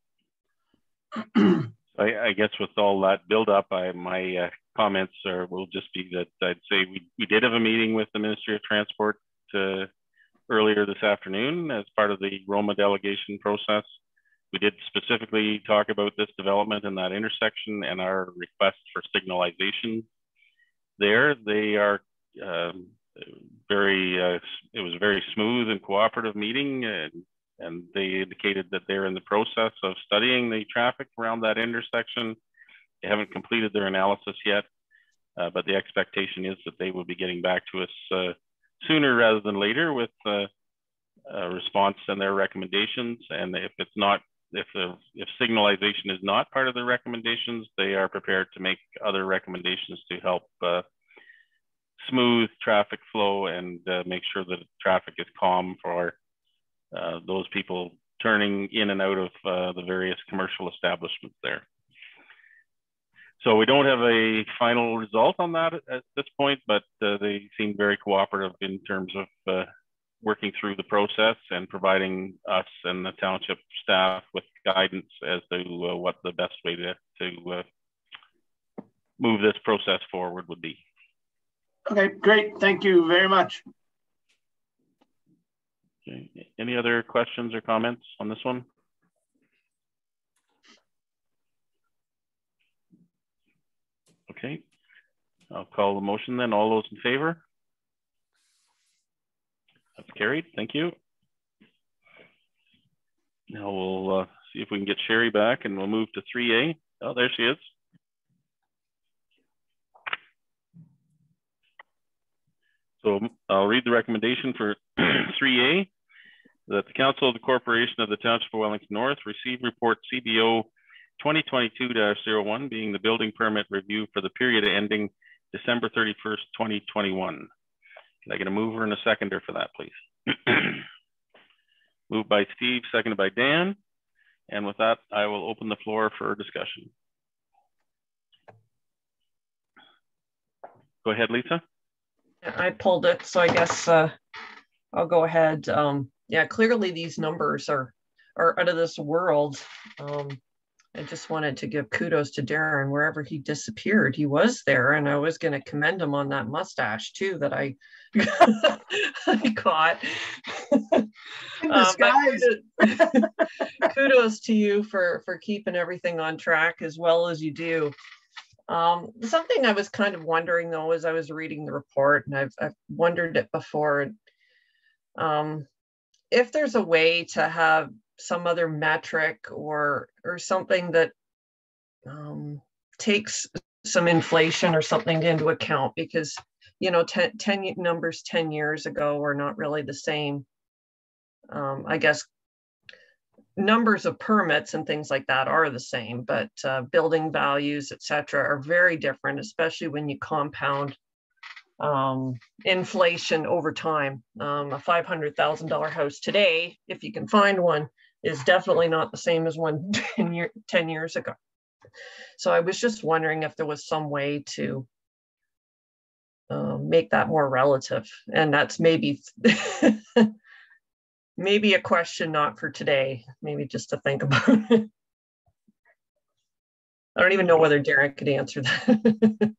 I guess with all that build up, my comments will just be that I'd say we did have a meeting with the Ministry of Transport earlier this afternoon as part of the Roma delegation process. We did specifically talk about this development and that intersection and our request for signalization there. They are it was a very smooth and cooperative meeting, and they indicated that they're in the process of studying the traffic around that intersection. They haven't completed their analysis yet, but the expectation is that they will be getting back to us sooner rather than later with response and their recommendations. And if it's not, if signalization is not part of the recommendations, they are prepared to make other recommendations to help smooth traffic flow and make sure that traffic is calm for those people turning in and out of the various commercial establishments there. So we don't have a final result on that at this point, but they seem very cooperative in terms of working through the process and providing us and the township staff with guidance as to what the best way to move this process forward would be. Okay, great. Thank you very much. Okay. Any other questions or comments on this one? Okay, I'll call the motion then. All those in favor? That's carried. Thank you. Now we'll see if we can get Sherry back, and we'll move to 3A. Oh, there she is. So I'll read the recommendation for 3A, that the Council of the Corporation of the Township of Wellington North receive report CBO 2022-01, being the building permit review for the period ending December 31st, 2021. Can I get a mover and a seconder for that, please? Moved by Steve, seconded by Dan. And with that, I will open the floor for discussion. Go ahead, Lisa. I pulled it, so I guess I'll go ahead. Yeah, clearly these numbers are out of this world. I just wanted to give kudos to Darren. Wherever he disappeared, he was there, and I was going to commend him on that mustache too that I I caught. Kudos to you for keeping everything on track as well as you do. Something I was kind of wondering though, as I was reading the report, and I've wondered it before, if there's a way to have some other metric or something that takes some inflation or something into account, because you know, 10 numbers 10 years ago were not really the same. I guess numbers of permits and things like that are the same, but building values, etc., are very different, especially when you compound inflation over time. A $500,000 house today, if you can find one, is definitely not the same as one 10 years ago. So I was just wondering if there was some way to make that more relative, and that's maybe maybe a question not for today, maybe just to think about it. I don't even know whether Darren could answer that.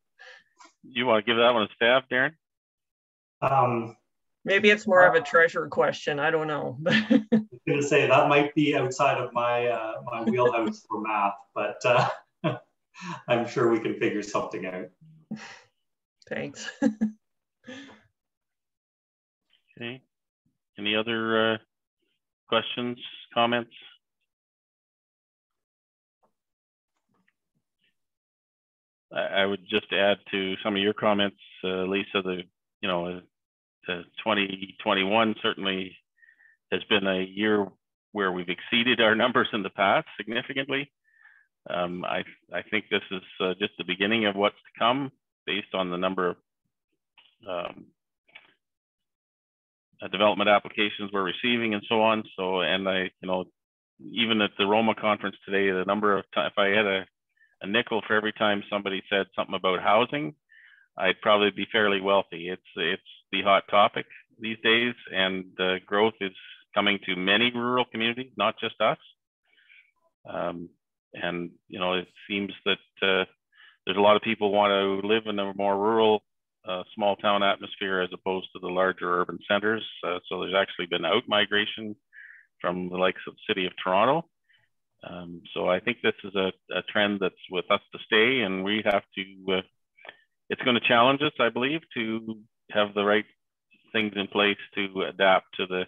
You want to give that one a stab, Darren? Maybe it's more of a treasurer question. I don't know. I was going to say that might be outside of my my wheelhouse for math, but I'm sure we can figure something out. Thanks. Okay. Any other questions, comments? I would just add to some of your comments, Lisa, the 2021 certainly has been a year where we've exceeded our numbers in the past significantly. I think this is just the beginning of what's to come based on the number of development applications we're receiving and so on. So, and even at the Roma conference today, the number of times, if I had a nickel for every time somebody said something about housing, I'd probably be fairly wealthy. It's the hot topic these days, and growth is coming to many rural communities, not just us. And it seems that there's a lot of people want to live in a more rural, small town atmosphere as opposed to the larger urban centers. So there's actually been out migration from the likes of the city of Toronto. So I think this is a trend that's with us to stay, and we have to, it's going to challenge us, I believe, to have the right things in place to adapt to the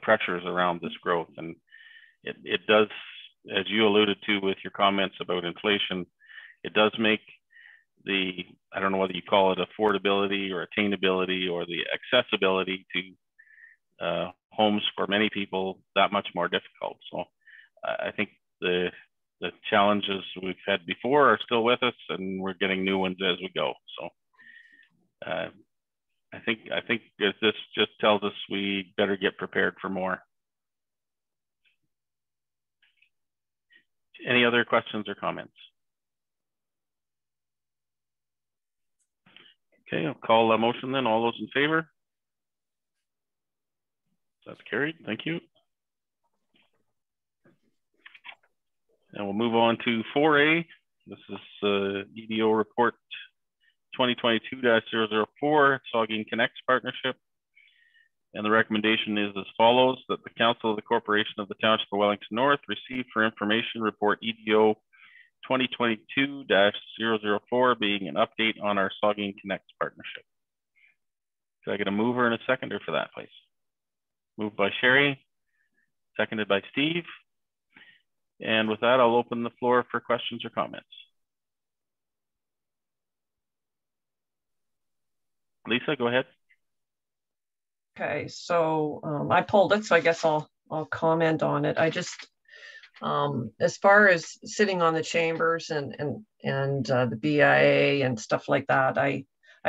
pressures around this growth. And it does, as you alluded to with your comments about inflation, it does make the, I don't know whether you call it affordability or attainability or the accessibility to homes for many people that much more difficult. So I think the challenges we've had before are still with us, and we're getting new ones as we go. So I think this just tells us we better get prepared for more. Any other questions or comments? Okay, I'll call a motion then. All those in favor? That's carried. Thank you. And we'll move on to 4A. This is EDO report 2022-004, Saugeen Connects Partnership. And the recommendation is as follows: that the Council of the Corporation of the Township of Wellington North receive for information report EDO 2022-004, being an update on our Saugeen Connects Partnership. Can I get a mover and a seconder for that, please? Moved by Sherry, seconded by Steve. And with that, I'll open the floor for questions or comments. Lisa, go ahead. Okay, so I pulled it, so I guess I'll comment on it. I just, as far as sitting on the chambers and the BIA and stuff like that, I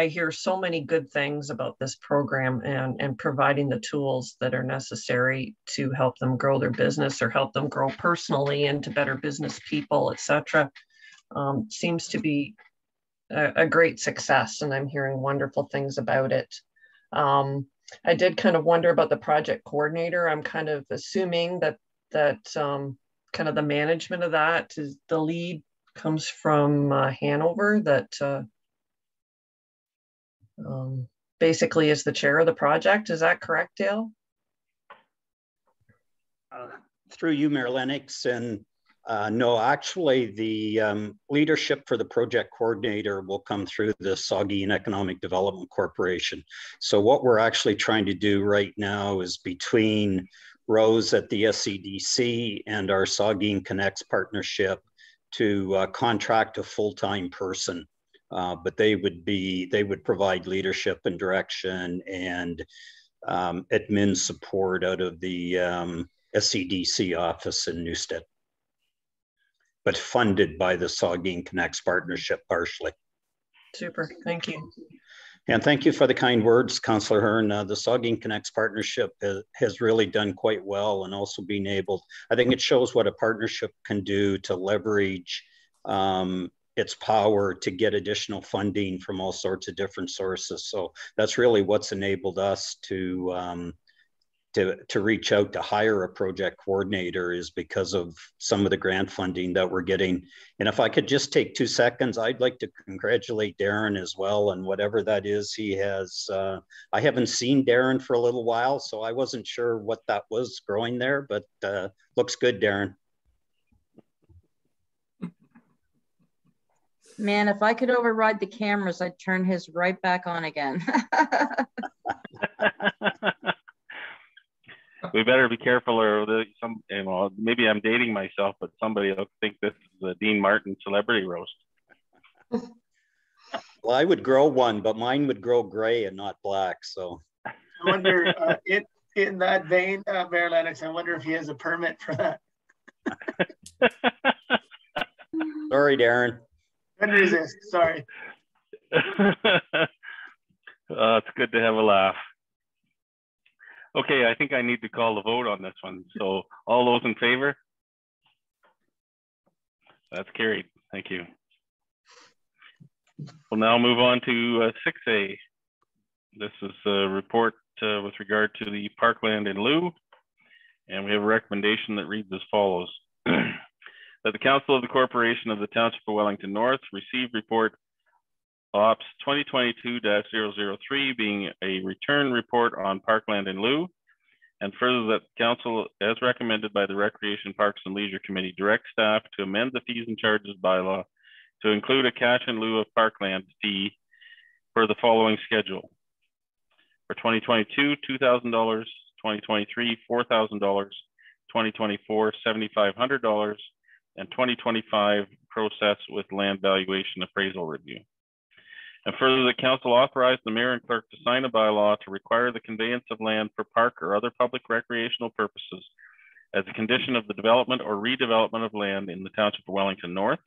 hear so many good things about this program and providing the tools that are necessary to help them grow their business or help them grow personally into better business people, etc. Seems to be a great success, and I'm hearing wonderful things about it. I did kind of wonder about the project coordinator. I'm kind of assuming that kind of the management of that is the lead comes from Hanover, that basically is the chair of the project. Is that correct, Dale? Through you, Mayor Lennox. And no, actually the leadership for the project coordinator will come through the Saugeen Economic Development Corporation. So what we're actually trying to do right now is between Rose at the SCDC and our Saugeen Connects partnership to contract a full-time person. But they would provide leadership and direction and admin support out of the SCDC office in Newstead, but funded by the Saugeen Connects partnership partially. Super, thank you. And thank you for the kind words, Councillor Hearn. The Saugeen Connects partnership has really done quite well, and also being able, I think it shows what a partnership can do to leverage its power to get additional funding from all sorts of different sources. So that's really what's enabled us to reach out to hire a project coordinator, is because of some of the grant funding that we're getting. And if I could just take 2 seconds, I'd like to congratulate Darren as well, and whatever that is he has. I haven't seen Darren for a little while, so I wasn't sure what that was growing there, but looks good, Darren. Man, if I could override the cameras, I'd turn his right back on again. We better be careful, or maybe I'm dating myself, but somebody will think this is a Dean Martin celebrity roast. Well, I would grow one, but mine would grow gray and not black. So I wonder, in that vein, Mayor Lennox, I wonder if he has a permit for that. Sorry, Darren. Couldn't resist. Sorry. It's good to have a laugh. Okay, I think I need to call the vote on this one. So all those in favor? That's carried. Thank you. We'll now move on to 6A. This is a report with regard to the parkland in lieu. And we have a recommendation that reads as follows. That the Council of the Corporation of the Township of Wellington North receive report Ops 2022-003, being a return report on parkland in lieu, and further that the Council, as recommended by the Recreation, Parks and Leisure Committee, direct staff to amend the fees and charges bylaw to include a cash in lieu of parkland fee for the following schedule. For 2022, $2,000, 2023, $4,000, 2024, $7,500, and 2025 process with land valuation appraisal review. And further, the council authorized the mayor and clerk to sign a bylaw to require the conveyance of land for park or other public recreational purposes as a condition of the development or redevelopment of land in the Township of Wellington North.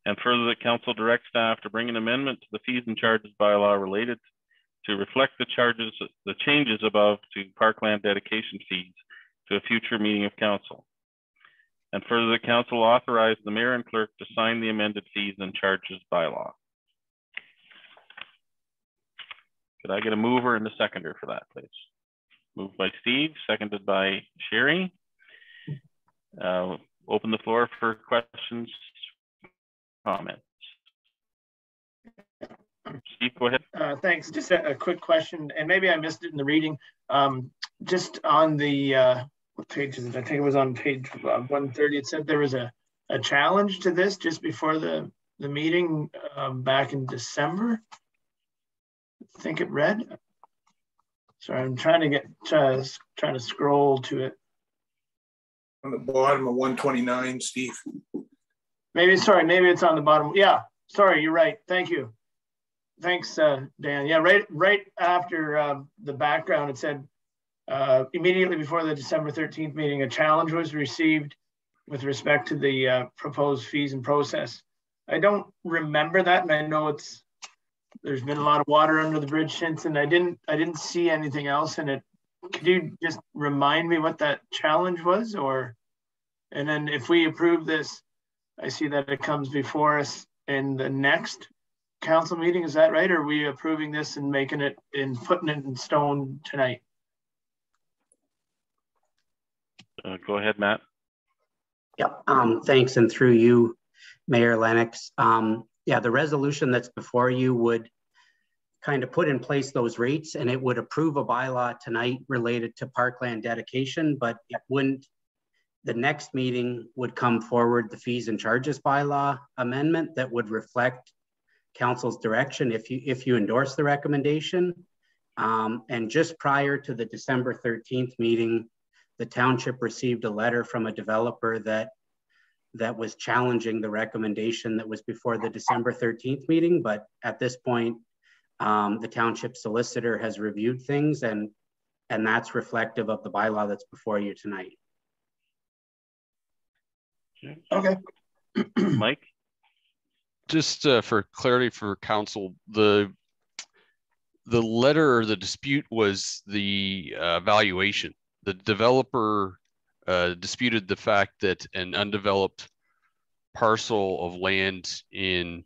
And further, the council directs staff to bring an amendment to the fees and charges bylaw related to reflect the changes above to parkland dedication fees to a future meeting of council. And further, the council authorized the mayor and clerk to sign the amended fees and charges bylaw. Could I get a mover and a seconder for that, please? Moved by Steve, seconded by Sherry. Open the floor for questions, comments. Steve, go ahead. Thanks. Just a quick question, and maybe I missed it in the reading. Just on the, what page is it? I think it was on page 130. It said there was a challenge to this just before the meeting back in December. I think it read. Sorry, I'm trying to get trying to scroll to it. On the bottom of 129, Steve. Maybe it's on the bottom. Yeah, sorry, you're right. Thank you. Thanks, Dan. Yeah, right after the background, it said immediately before the December 13th meeting, a challenge was received with respect to the proposed fees and process. I don't remember that, and I know there's been a lot of water under the bridge since, and I didn't see anything else in it. Could you just remind me what that challenge was? And then if we approve this, I see that it comes before us in the next council meeting. Is that right? Or are we approving this and putting it in stone tonight? Go ahead, Matt. Yep. Thanks, and through you, Mayor Lennox. Yeah, the resolution that's before you would kind of put in place those rates, and it would approve a bylaw tonight related to parkland dedication, but it wouldn't. The next meeting would come forward the fees and charges bylaw amendment that would reflect council's direction if you endorse the recommendation. And just prior to the December 13th meeting, the township received a letter from a developer that was challenging the recommendation that was before the December 13th meeting. But at this point, the township solicitor has reviewed things, and that's reflective of the bylaw that's before you tonight. Okay. Mike? Just for clarity for council, the letter or the dispute was the valuation. The developer disputed the fact that an undeveloped parcel of land in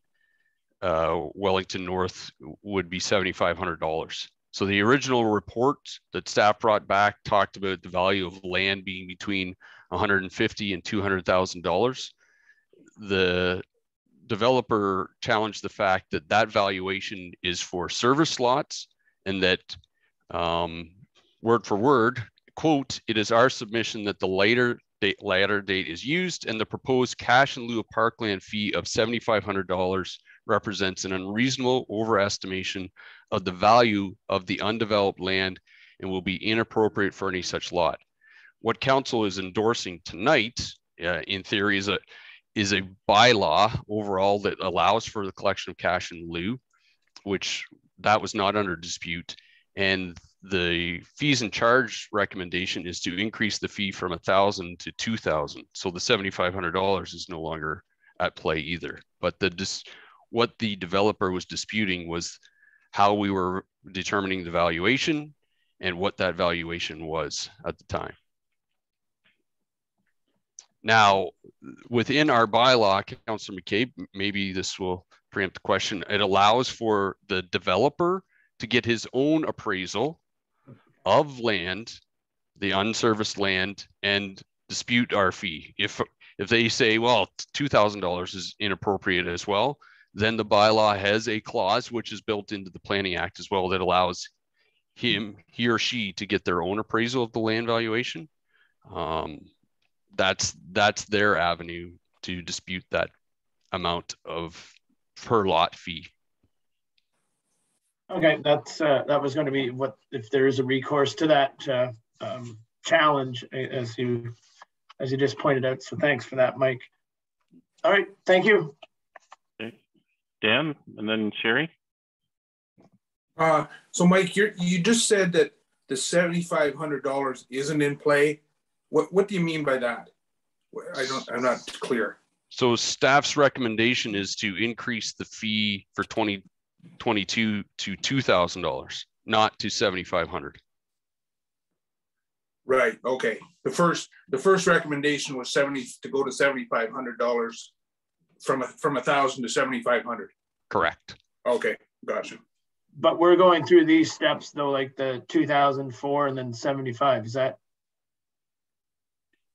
Wellington North would be $7,500. So the original report that staff brought back talked about the value of land being between $150,000 and $200,000. The developer challenged the fact that that valuation is for service lots, and that word for word, quote, "It is our submission that the later date is used, and the proposed cash in lieu of parkland fee of $7,500 represents an unreasonable overestimation of the value of the undeveloped land and will be inappropriate for any such lot." What council is endorsing tonight, in theory, is a bylaw overall that allows for the collection of cash in lieu, which that was not under dispute. And the fees and charge recommendation is to increase the fee from $1,000 to $2,000. So the $7,500 is no longer at play either. But what the developer was disputing was how we were determining the valuation and what that valuation was at the time. Now, within our bylaw, Councillor McCabe, maybe this will preempt the question, it allows for the developer to get his own appraisal of land, the unserviced land, and dispute our fee. If they say, well, $2,000 is inappropriate as well, then the bylaw has a clause which is built into the Planning Act as well that allows he or she to get their own appraisal of the land valuation. That's their avenue to dispute that amount of per lot fee. Okay, that was going to be what if there is a recourse to that challenge, as you just pointed out. So thanks for that, Mike. All right, thank you. Okay. Dan, and then Sherry. So Mike, you just said that the $7,500 isn't in play. What do you mean by that? I'm not clear. So staff's recommendation is to increase the fee for 2022 to $2,000, not to $7,500. Right. Okay. The first recommendation was to go to $7,500 from 1,000 to 7,500. Correct. Okay. Gotcha. But we're going through these steps though, like the 2004 and then 75. Is that?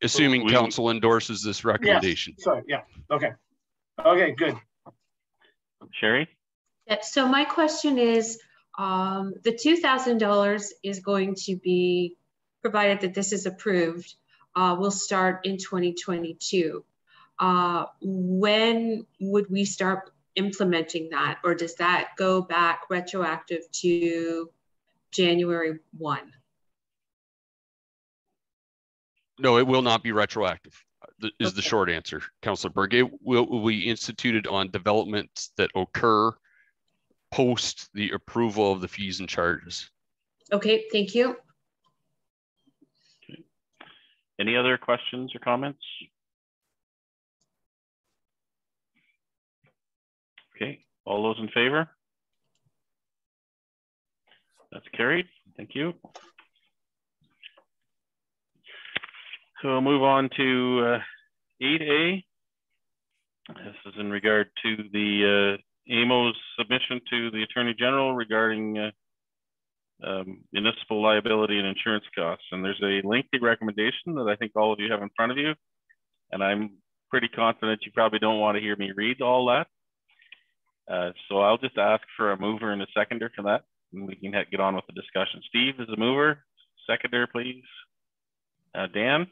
Assuming council endorses this recommendation. Yes. Sorry. Yeah. Okay. Okay. Good. Sherry? Yeah, so my question is, the $2,000 is going to be, provided that this is approved, will start in 2022. When would we start implementing that, or does that go back retroactive to January 1? No, it will not be retroactive, is the short answer, Councillor Berg. It will be instituted on developments that occur post the approval of the fees and charges. Okay, thank you. Okay. Any other questions or comments? Okay, all those in favor? That's carried. Thank you. So we'll move on to 8A. This is in regard to the AMO's submission to the Attorney General regarding municipal liability and insurance costs. And there's a lengthy recommendation that I think all of you have in front of you. And I'm pretty confident you probably don't want to hear me read all that. So I'll just ask for a mover and a seconder for that, and we can get on with the discussion. Steve is the mover. Seconder, please. Dan.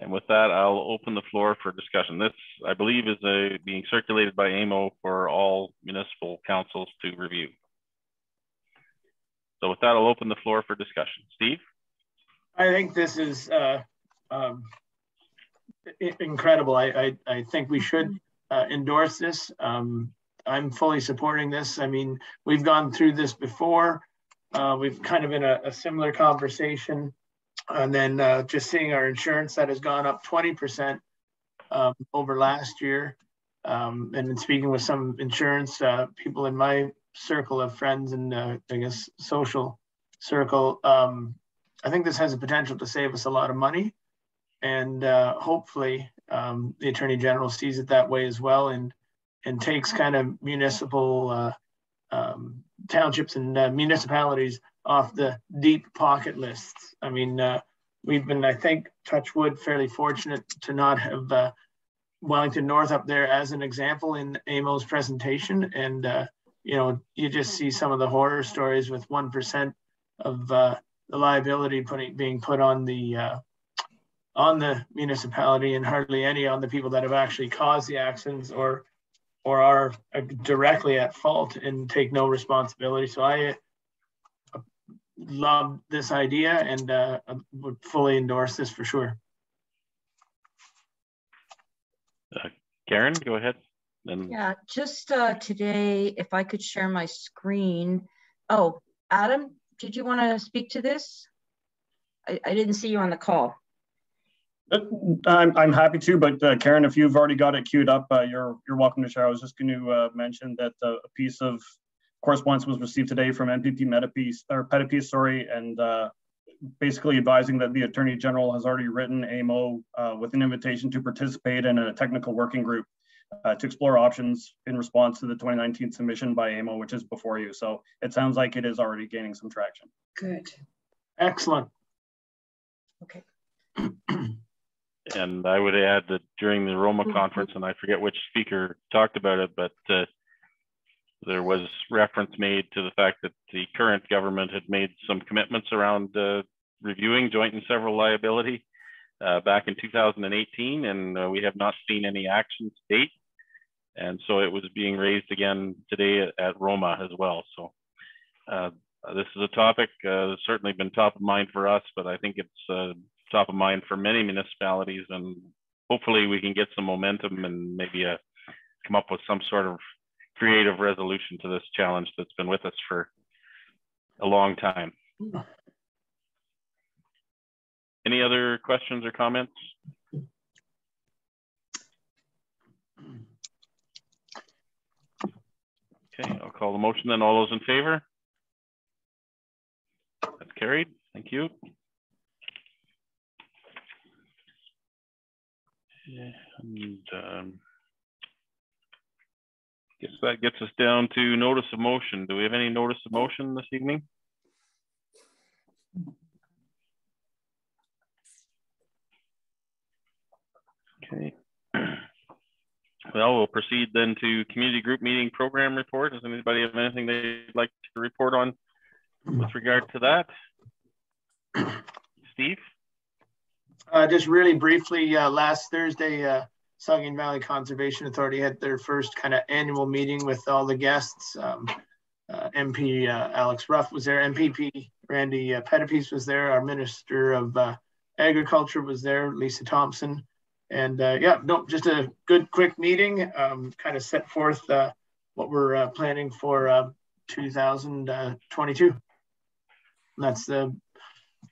And with that, I'll open the floor for discussion. This, I believe, is being circulated by AMO for all municipal councils to review. So with that, I'll open the floor for discussion. Steve? I think this is incredible. I think we should endorse this. I'm fully supporting this. I mean, we've gone through this before. We've kind of in a similar conversation. And then just seeing our insurance that has gone up 20% over last year. And in speaking with some insurance people in my circle of friends and I guess social circle, I think this has the potential to save us a lot of money. And hopefully the Attorney General sees it that way as well and takes kind of municipal townships and municipalities off the deep pocket lists. I mean, we've been, I think, touch wood, fairly fortunate to not have Wellington North up there as an example in AMO's presentation. And, you know, you just see some of the horror stories with 1% of the liability being put on the municipality and hardly any on the people that have actually caused the accidents or are directly at fault and take no responsibility. So I love this idea and would fully endorse this for sure. Karen, go ahead. Yeah, just today, if I could share my screen. Oh, Adam, did you want to speak to this? I didn't see you on the call. I'm happy to, but Karen, if you've already got it queued up, you're welcome to share. I was just going to mention that a piece of correspondence was received today from MPP Pettipies, and basically advising that the Attorney General has already written AMO with an invitation to participate in a technical working group to explore options in response to the 2019 submission by AMO, which is before you. So it sounds like it is already gaining some traction. Good. Excellent. Okay. And I would add that during the Roma conference, and I forget which speaker talked about it, but there was reference made to the fact that the current government had made some commitments around reviewing joint and several liability back in 2018, and we have not seen any action to date. And so it was being raised again today at Roma as well. So this is a topic that's certainly been top of mind for us, but I think it's top of mind for many municipalities, and hopefully we can get some momentum and maybe come up with some sort of creative resolution to this challenge that's been with us for a long time. Any other questions or comments? Okay, I'll call the motion then. All those in favor? That's carried. Thank you. And guess that gets us down to notice of motion. Do we have any notice of motion this evening? Okay. Well, we'll proceed then to community group meeting program report. Does anybody have anything they'd like to report on with regard to that? Steve? Just really briefly, last Thursday, Saugeen Valley Conservation Authority had their first kind of annual meeting with all the guests. MP Alex Ruff was there, MPP Randy Pettipies was there, our Minister of Agriculture was there, Lisa Thompson. And yeah, no, just a good quick meeting, kind of set forth what we're planning for 2022. And that's the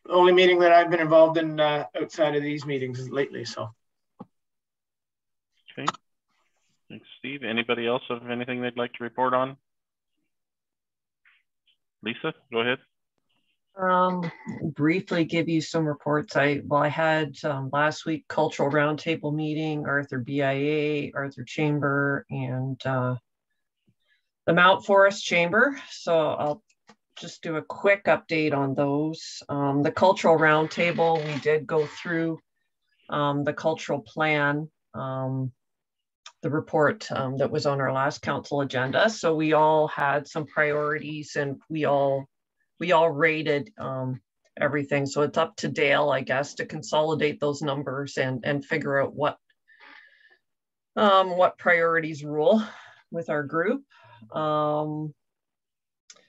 only meeting that I've been involved in outside of these meetings lately. So. Okay. Thanks, Steve. Anybody else have anything they'd like to report on? Lisa, go ahead. Briefly give you some reports. I had last week cultural roundtable meeting, Arthur BIA, Arthur Chamber, and the Mount Forest Chamber. So I'll just do a quick update on those. The cultural roundtable, we did go through the cultural plan, the report that was on our last council agenda. So we all had some priorities, and we all rated everything. So it's up to Dale, I guess, to consolidate those numbers and figure out what priorities rule with our group.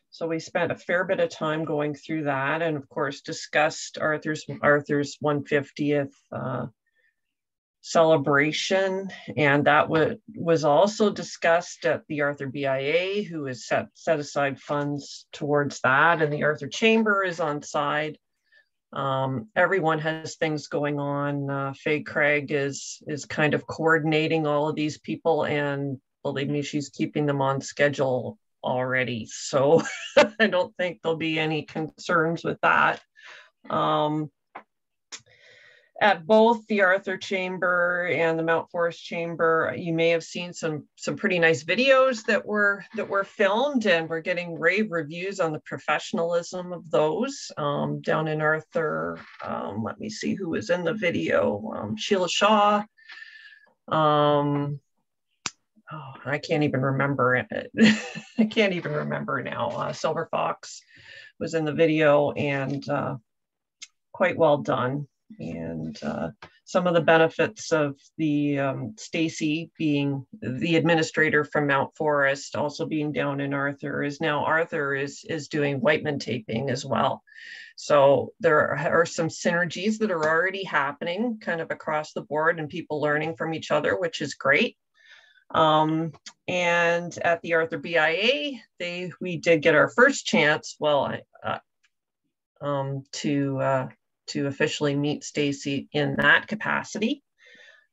So we spent a fair bit of time going through that, and of course discussed Arthur's 150th celebration, and that was also discussed at the Arthur BIA, who has set aside funds towards that, and the Arthur Chamber is on side. Everyone has things going on. Faye Craig is kind of coordinating all of these people, and believe me, she's keeping them on schedule already. So I don't think there'll be any concerns with that. At both the Arthur Chamber and the Mount Forest Chamber, you may have seen some pretty nice videos that were filmed, and we're getting rave reviews on the professionalism of those. Down in Arthur, let me see who was in the video. Sheila Shaw. I can't even remember it. I can't even remember now. Silver Fox was in the video, and quite well done. And some of the benefits of the Stacy being the administrator from Mount Forest, also being down in Arthur, is now Arthur is doing Whiteman taping as well. So there are some synergies that are already happening kind of across the board, and people learning from each other, which is great. And at the Arthur BIA, we did get our first chance, to officially meet Stacy in that capacity,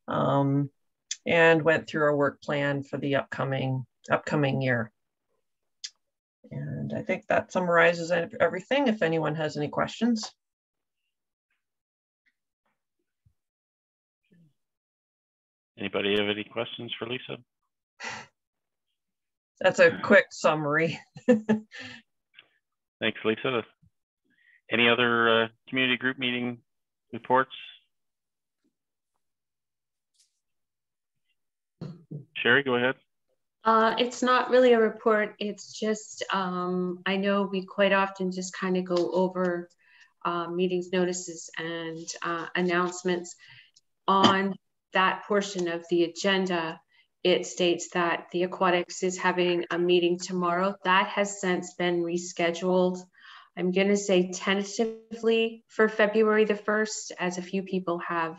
and went through our work plan for the upcoming year. And I think that summarizes everything. If anyone has any questions. Anybody have any questions for Lisa? That's a quick summary. Thanks, Lisa. Any other community group meeting reports? Sherry, go ahead. It's not really a report. It's just, I know we quite often just kind of go over meetings, notices, and announcements. On that portion of the agenda, it states that the Aquatics is having a meeting tomorrow. That has since been rescheduled. I'm going to say tentatively for February the 1st, as a few people have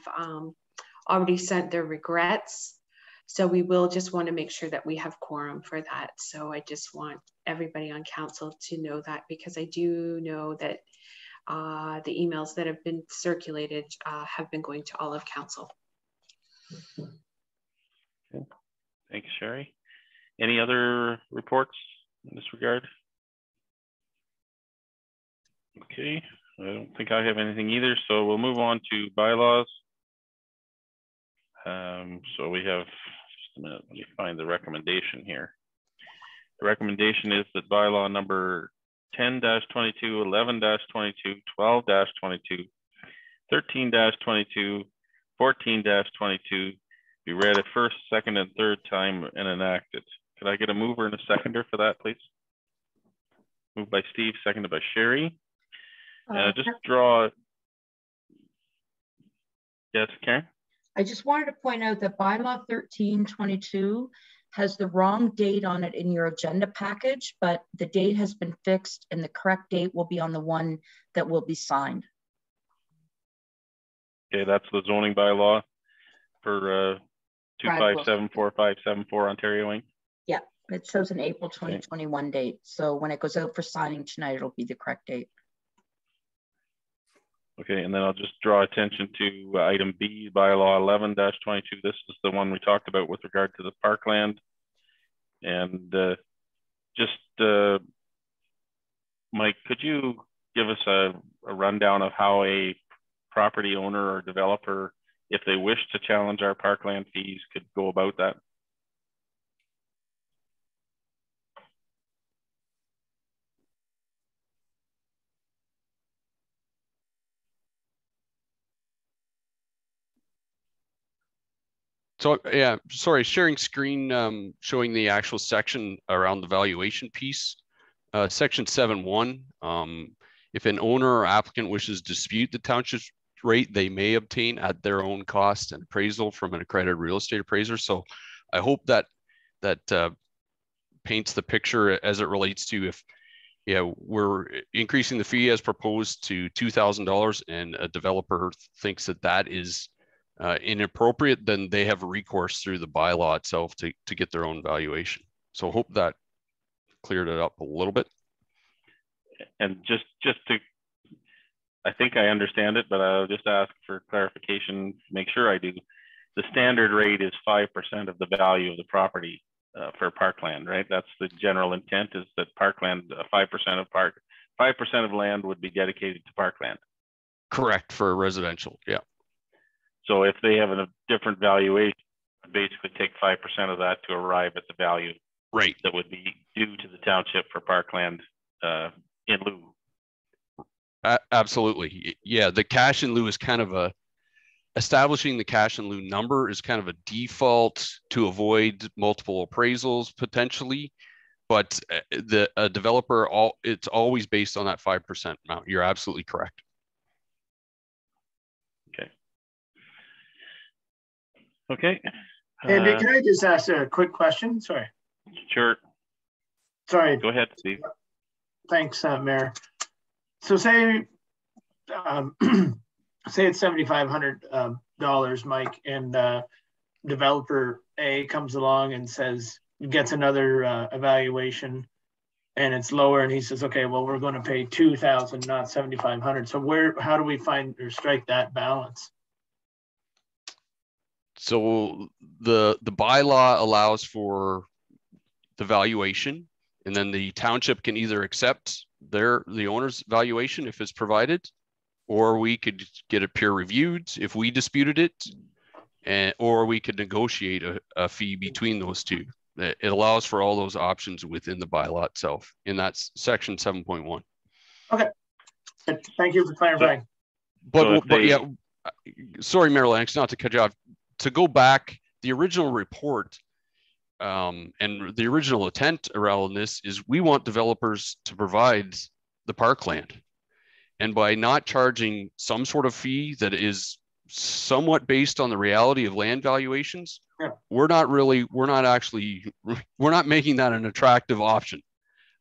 already sent their regrets. So we will just want to make sure that we have quorum for that. So I just want everybody on council to know that, because I do know that the emails that have been circulated have been going to all of council. Okay. Thanks, Sherry. Any other reports in this regard? Okay, I don't think I have anything either, so we'll move on to bylaws. So we have, just a minute, let me find the recommendation here. The recommendation is that bylaw number 10-22, 11-22, 12-22, 13-22, 14-22 be read a first, second, and third time and enacted. Could I get a mover and a seconder for that, please? Moved by Steve, seconded by Sherry. Just draw. Yes, Karen? I just wanted to point out that bylaw 1322 has the wrong date on it in your agenda package, but the date has been fixed and the correct date will be on the one that will be signed. Okay, that's the zoning bylaw for 2574-574 Ontario Inc. Yeah, it shows an April 2021 date. So when it goes out for signing tonight, it'll be the correct date. Okay, and then I'll just draw attention to item B, bylaw 11-22. This is the one we talked about with regard to the parkland. And Mike, could you give us a rundown of how a property owner or developer, if they wish to challenge our parkland fees, could go about that? So yeah, sorry, sharing screen, showing the actual section around the valuation piece. Section 7.1, if an owner or applicant wishes to dispute the township's rate, they may obtain at their own cost an appraisal from an accredited real estate appraiser. So I hope that paints the picture as it relates to if we're increasing the fee as proposed to $2,000 and a developer thinks that that is inappropriate, then they have recourse through the bylaw itself to get their own valuation. So hope that cleared it up a little bit. And just to, I think I understand it, but I'll just ask for clarification, make sure I do. The standard rate is 5% of the value of the property for parkland, right? That's the general intent, is that parkland, 5% of land would be dedicated to parkland. Correct, for residential, yeah. So if they have a different valuation, basically take 5% of that to arrive at the value right that would be due to the township for parkland in lieu. Absolutely, yeah. The cash in lieu is kind of establishing the cash in lieu number is kind of a default to avoid multiple appraisals potentially, but a developer, it's always based on that 5% amount. You're absolutely correct. Okay. Andy, can I just ask a quick question? Sorry. Sure. Sorry. Go ahead, Steve. Thanks, Mayor. So say it's $7,500, Mike, and developer A comes along and says, gets another evaluation and it's lower, and he says, okay, well, we're going to pay $2,000, not $7,500. So how do we find or strike that balance? So the bylaw allows for the valuation, and then the township can either accept the owner's valuation if it's provided, or we could get it peer reviewed if we disputed it, or we could negotiate a fee between those two. It allows for all those options within the bylaw itself, and that's section 7.1. Okay, thank you for clarifying. But yeah, sorry, Mayor Lennox, not to cut you off. To go back, the original report and the original intent around this is we want developers to provide the parkland. And by not charging some sort of fee that is somewhat based on the reality of land valuations, we're not making that an attractive option.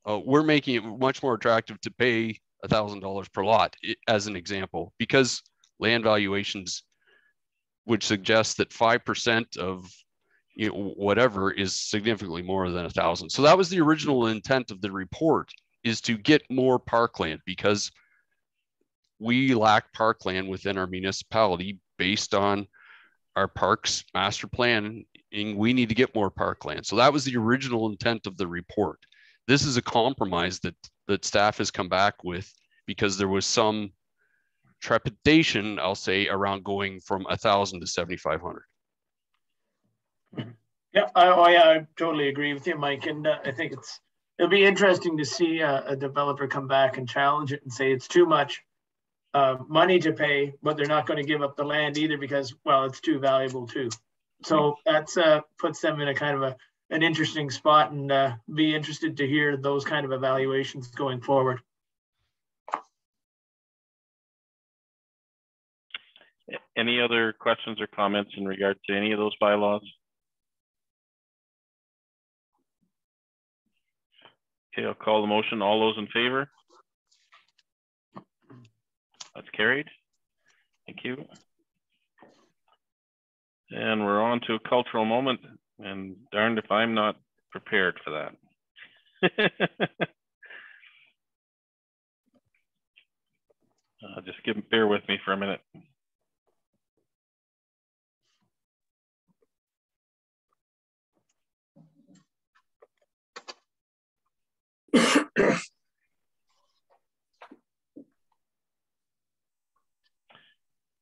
We're making it much more attractive to pay $1,000 per lot, as an example, because land valuations would suggest that 5% of whatever is significantly more than 1,000. So that was the original intent of the report, is to get more parkland, because we lack parkland within our municipality based on our parks master plan. And we need to get more parkland. So that was the original intent of the report. This is a compromise that staff has come back with, because there was some trepidation, I'll say, around going from 1,000 to 7,500. Yeah, I totally agree with you, Mike. And I think it'll be interesting to see a developer come back and challenge it and say it's too much money to pay, but they're not going to give up the land either because, well, it's too valuable too. So that's puts them in a kind of an interesting spot, and be interested to hear those kind of evaluations going forward. Any other questions or comments in regard to any of those bylaws? Okay, I'll call the motion. All those in favor? That's carried. Thank you. And we're on to a cultural moment, and darned if I'm not prepared for that. Just bear with me for a minute.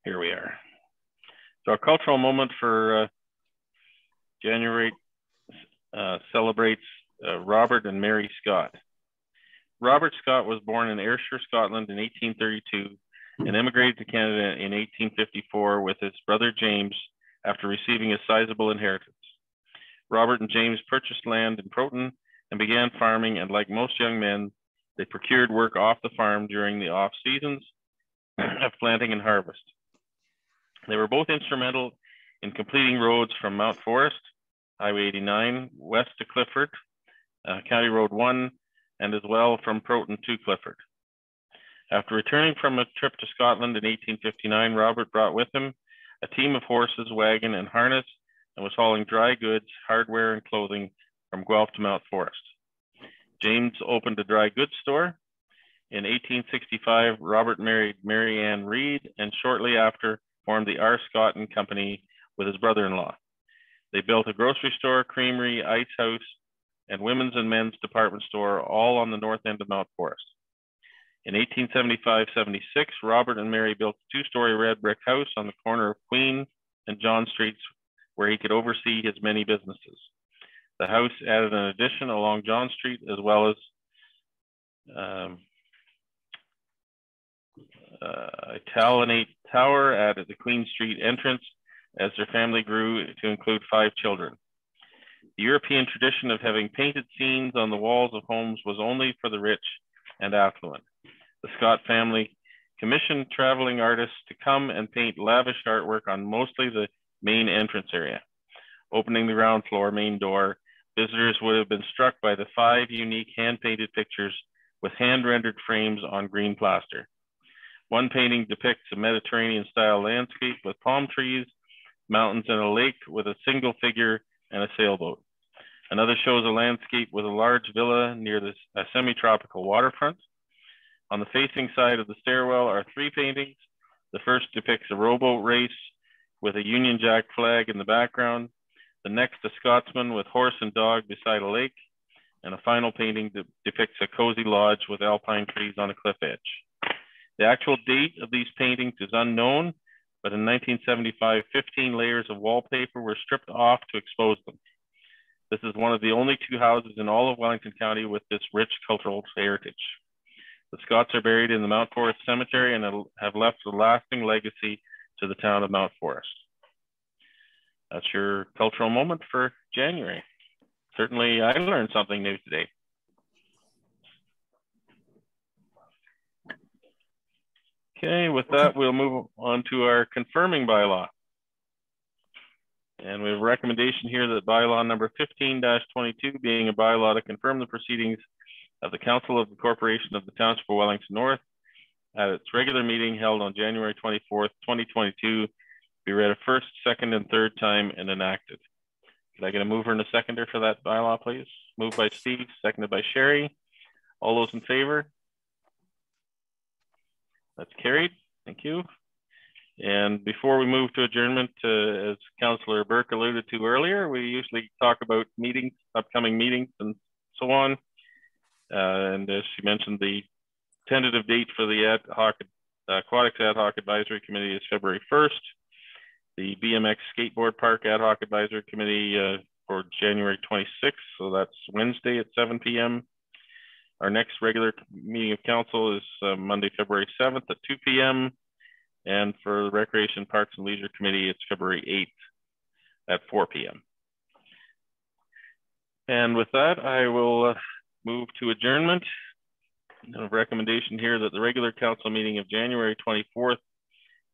Here we are. So our cultural moment for January celebrates Robert and Mary Scott. Robert Scott was born in Ayrshire, Scotland in 1832 and immigrated to Canada in 1854 with his brother James after receiving a sizable inheritance. Robert and James purchased land in Proton and began farming, and like most young men, they procured work off the farm during the off seasons of planting and harvest. They were both instrumental in completing roads from Mount Forest, Highway 89, west to Clifford, County Road 1, and as well from Proton to Clifford. After returning from a trip to Scotland in 1859, Robert brought with him a team of horses, wagon, and harness, and was hauling dry goods, hardware, and clothing from Guelph to Mount Forest. James opened a dry goods store. In 1865, Robert married Mary Ann Reed, and shortly after formed the R. Scott and Company with his brother-in-law. They built a grocery store, creamery, ice house, and women's and men's department store, all on the north end of Mount Forest. In 1875-76, Robert and Mary built a two-story red brick house on the corner of Queen and John Streets, where he could oversee his many businesses. The house added an addition along John Street, as well as a talonate tower at the Queen Street entrance, as their family grew to include 5 children. The European tradition of having painted scenes on the walls of homes was only for the rich and affluent. The Scott family commissioned traveling artists to come and paint lavish artwork on mostly the main entrance area. Opening the ground floor main door, visitors would have been struck by the 5 unique hand-painted pictures with hand-rendered frames on green plaster. One painting depicts a Mediterranean-style landscape with palm trees, mountains, and a lake with a single figure and a sailboat. Another shows a landscape with a large villa near a semi-tropical waterfront. On the facing side of the stairwell are 3 paintings. The first depicts a rowboat race with a Union Jack flag in the background. The next, a Scotsman with horse and dog beside a lake. And a final painting depicts a cozy lodge with alpine trees on a cliff edge. The actual date of these paintings is unknown, but in 1975, 15 layers of wallpaper were stripped off to expose them. This is one of the only 2 houses in all of Wellington County with this rich cultural heritage. The Scotts are buried in the Mount Forest Cemetery and have left a lasting legacy to the town of Mount Forest. That's your cultural moment for January. Certainly, I learned something new today. Okay, with that, we'll move on to our confirming bylaw. And we have a recommendation here that bylaw number 15-22, being a bylaw to confirm the proceedings of the Council of the Corporation of the Township of Wellington North at its regular meeting held on January 24th, 2022, be read a first, second, and third time and enacted. Could I get a mover and a seconder for that bylaw, please? Moved by Steve, seconded by Sherry. All those in favor? That's carried. Thank you. And before we move to adjournment, as Councillor Burke alluded to earlier, we usually talk about meetings, upcoming meetings, and so on. And as she mentioned, the tentative date for the Aquatics Ad Hoc Advisory Committee is February 1st. The BMX Skateboard Park Ad Hoc Advisory Committee for January 26th, so that's Wednesday at 7 p.m. Our next regular meeting of council is Monday, February 7th at 2 p.m. And for the Recreation, Parks and Leisure Committee, it's February 8th at 4 p.m. And with that, I will move to adjournment. A recommendation here that the regular council meeting of January 24th,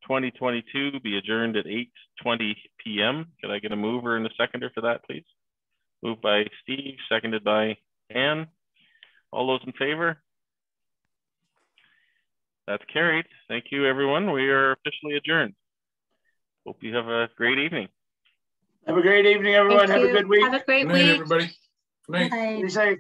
2022 be adjourned at 8:20 p.m. Could I get a mover and a seconder for that, please? Moved by Steve, seconded by Ann. All those in favor? That's carried. Thank you, everyone. We are officially adjourned. Hope you have a great evening. Have a great evening, everyone. Have a good week. Have a great Good night, week. everybody. Good night. Bye. Be safe.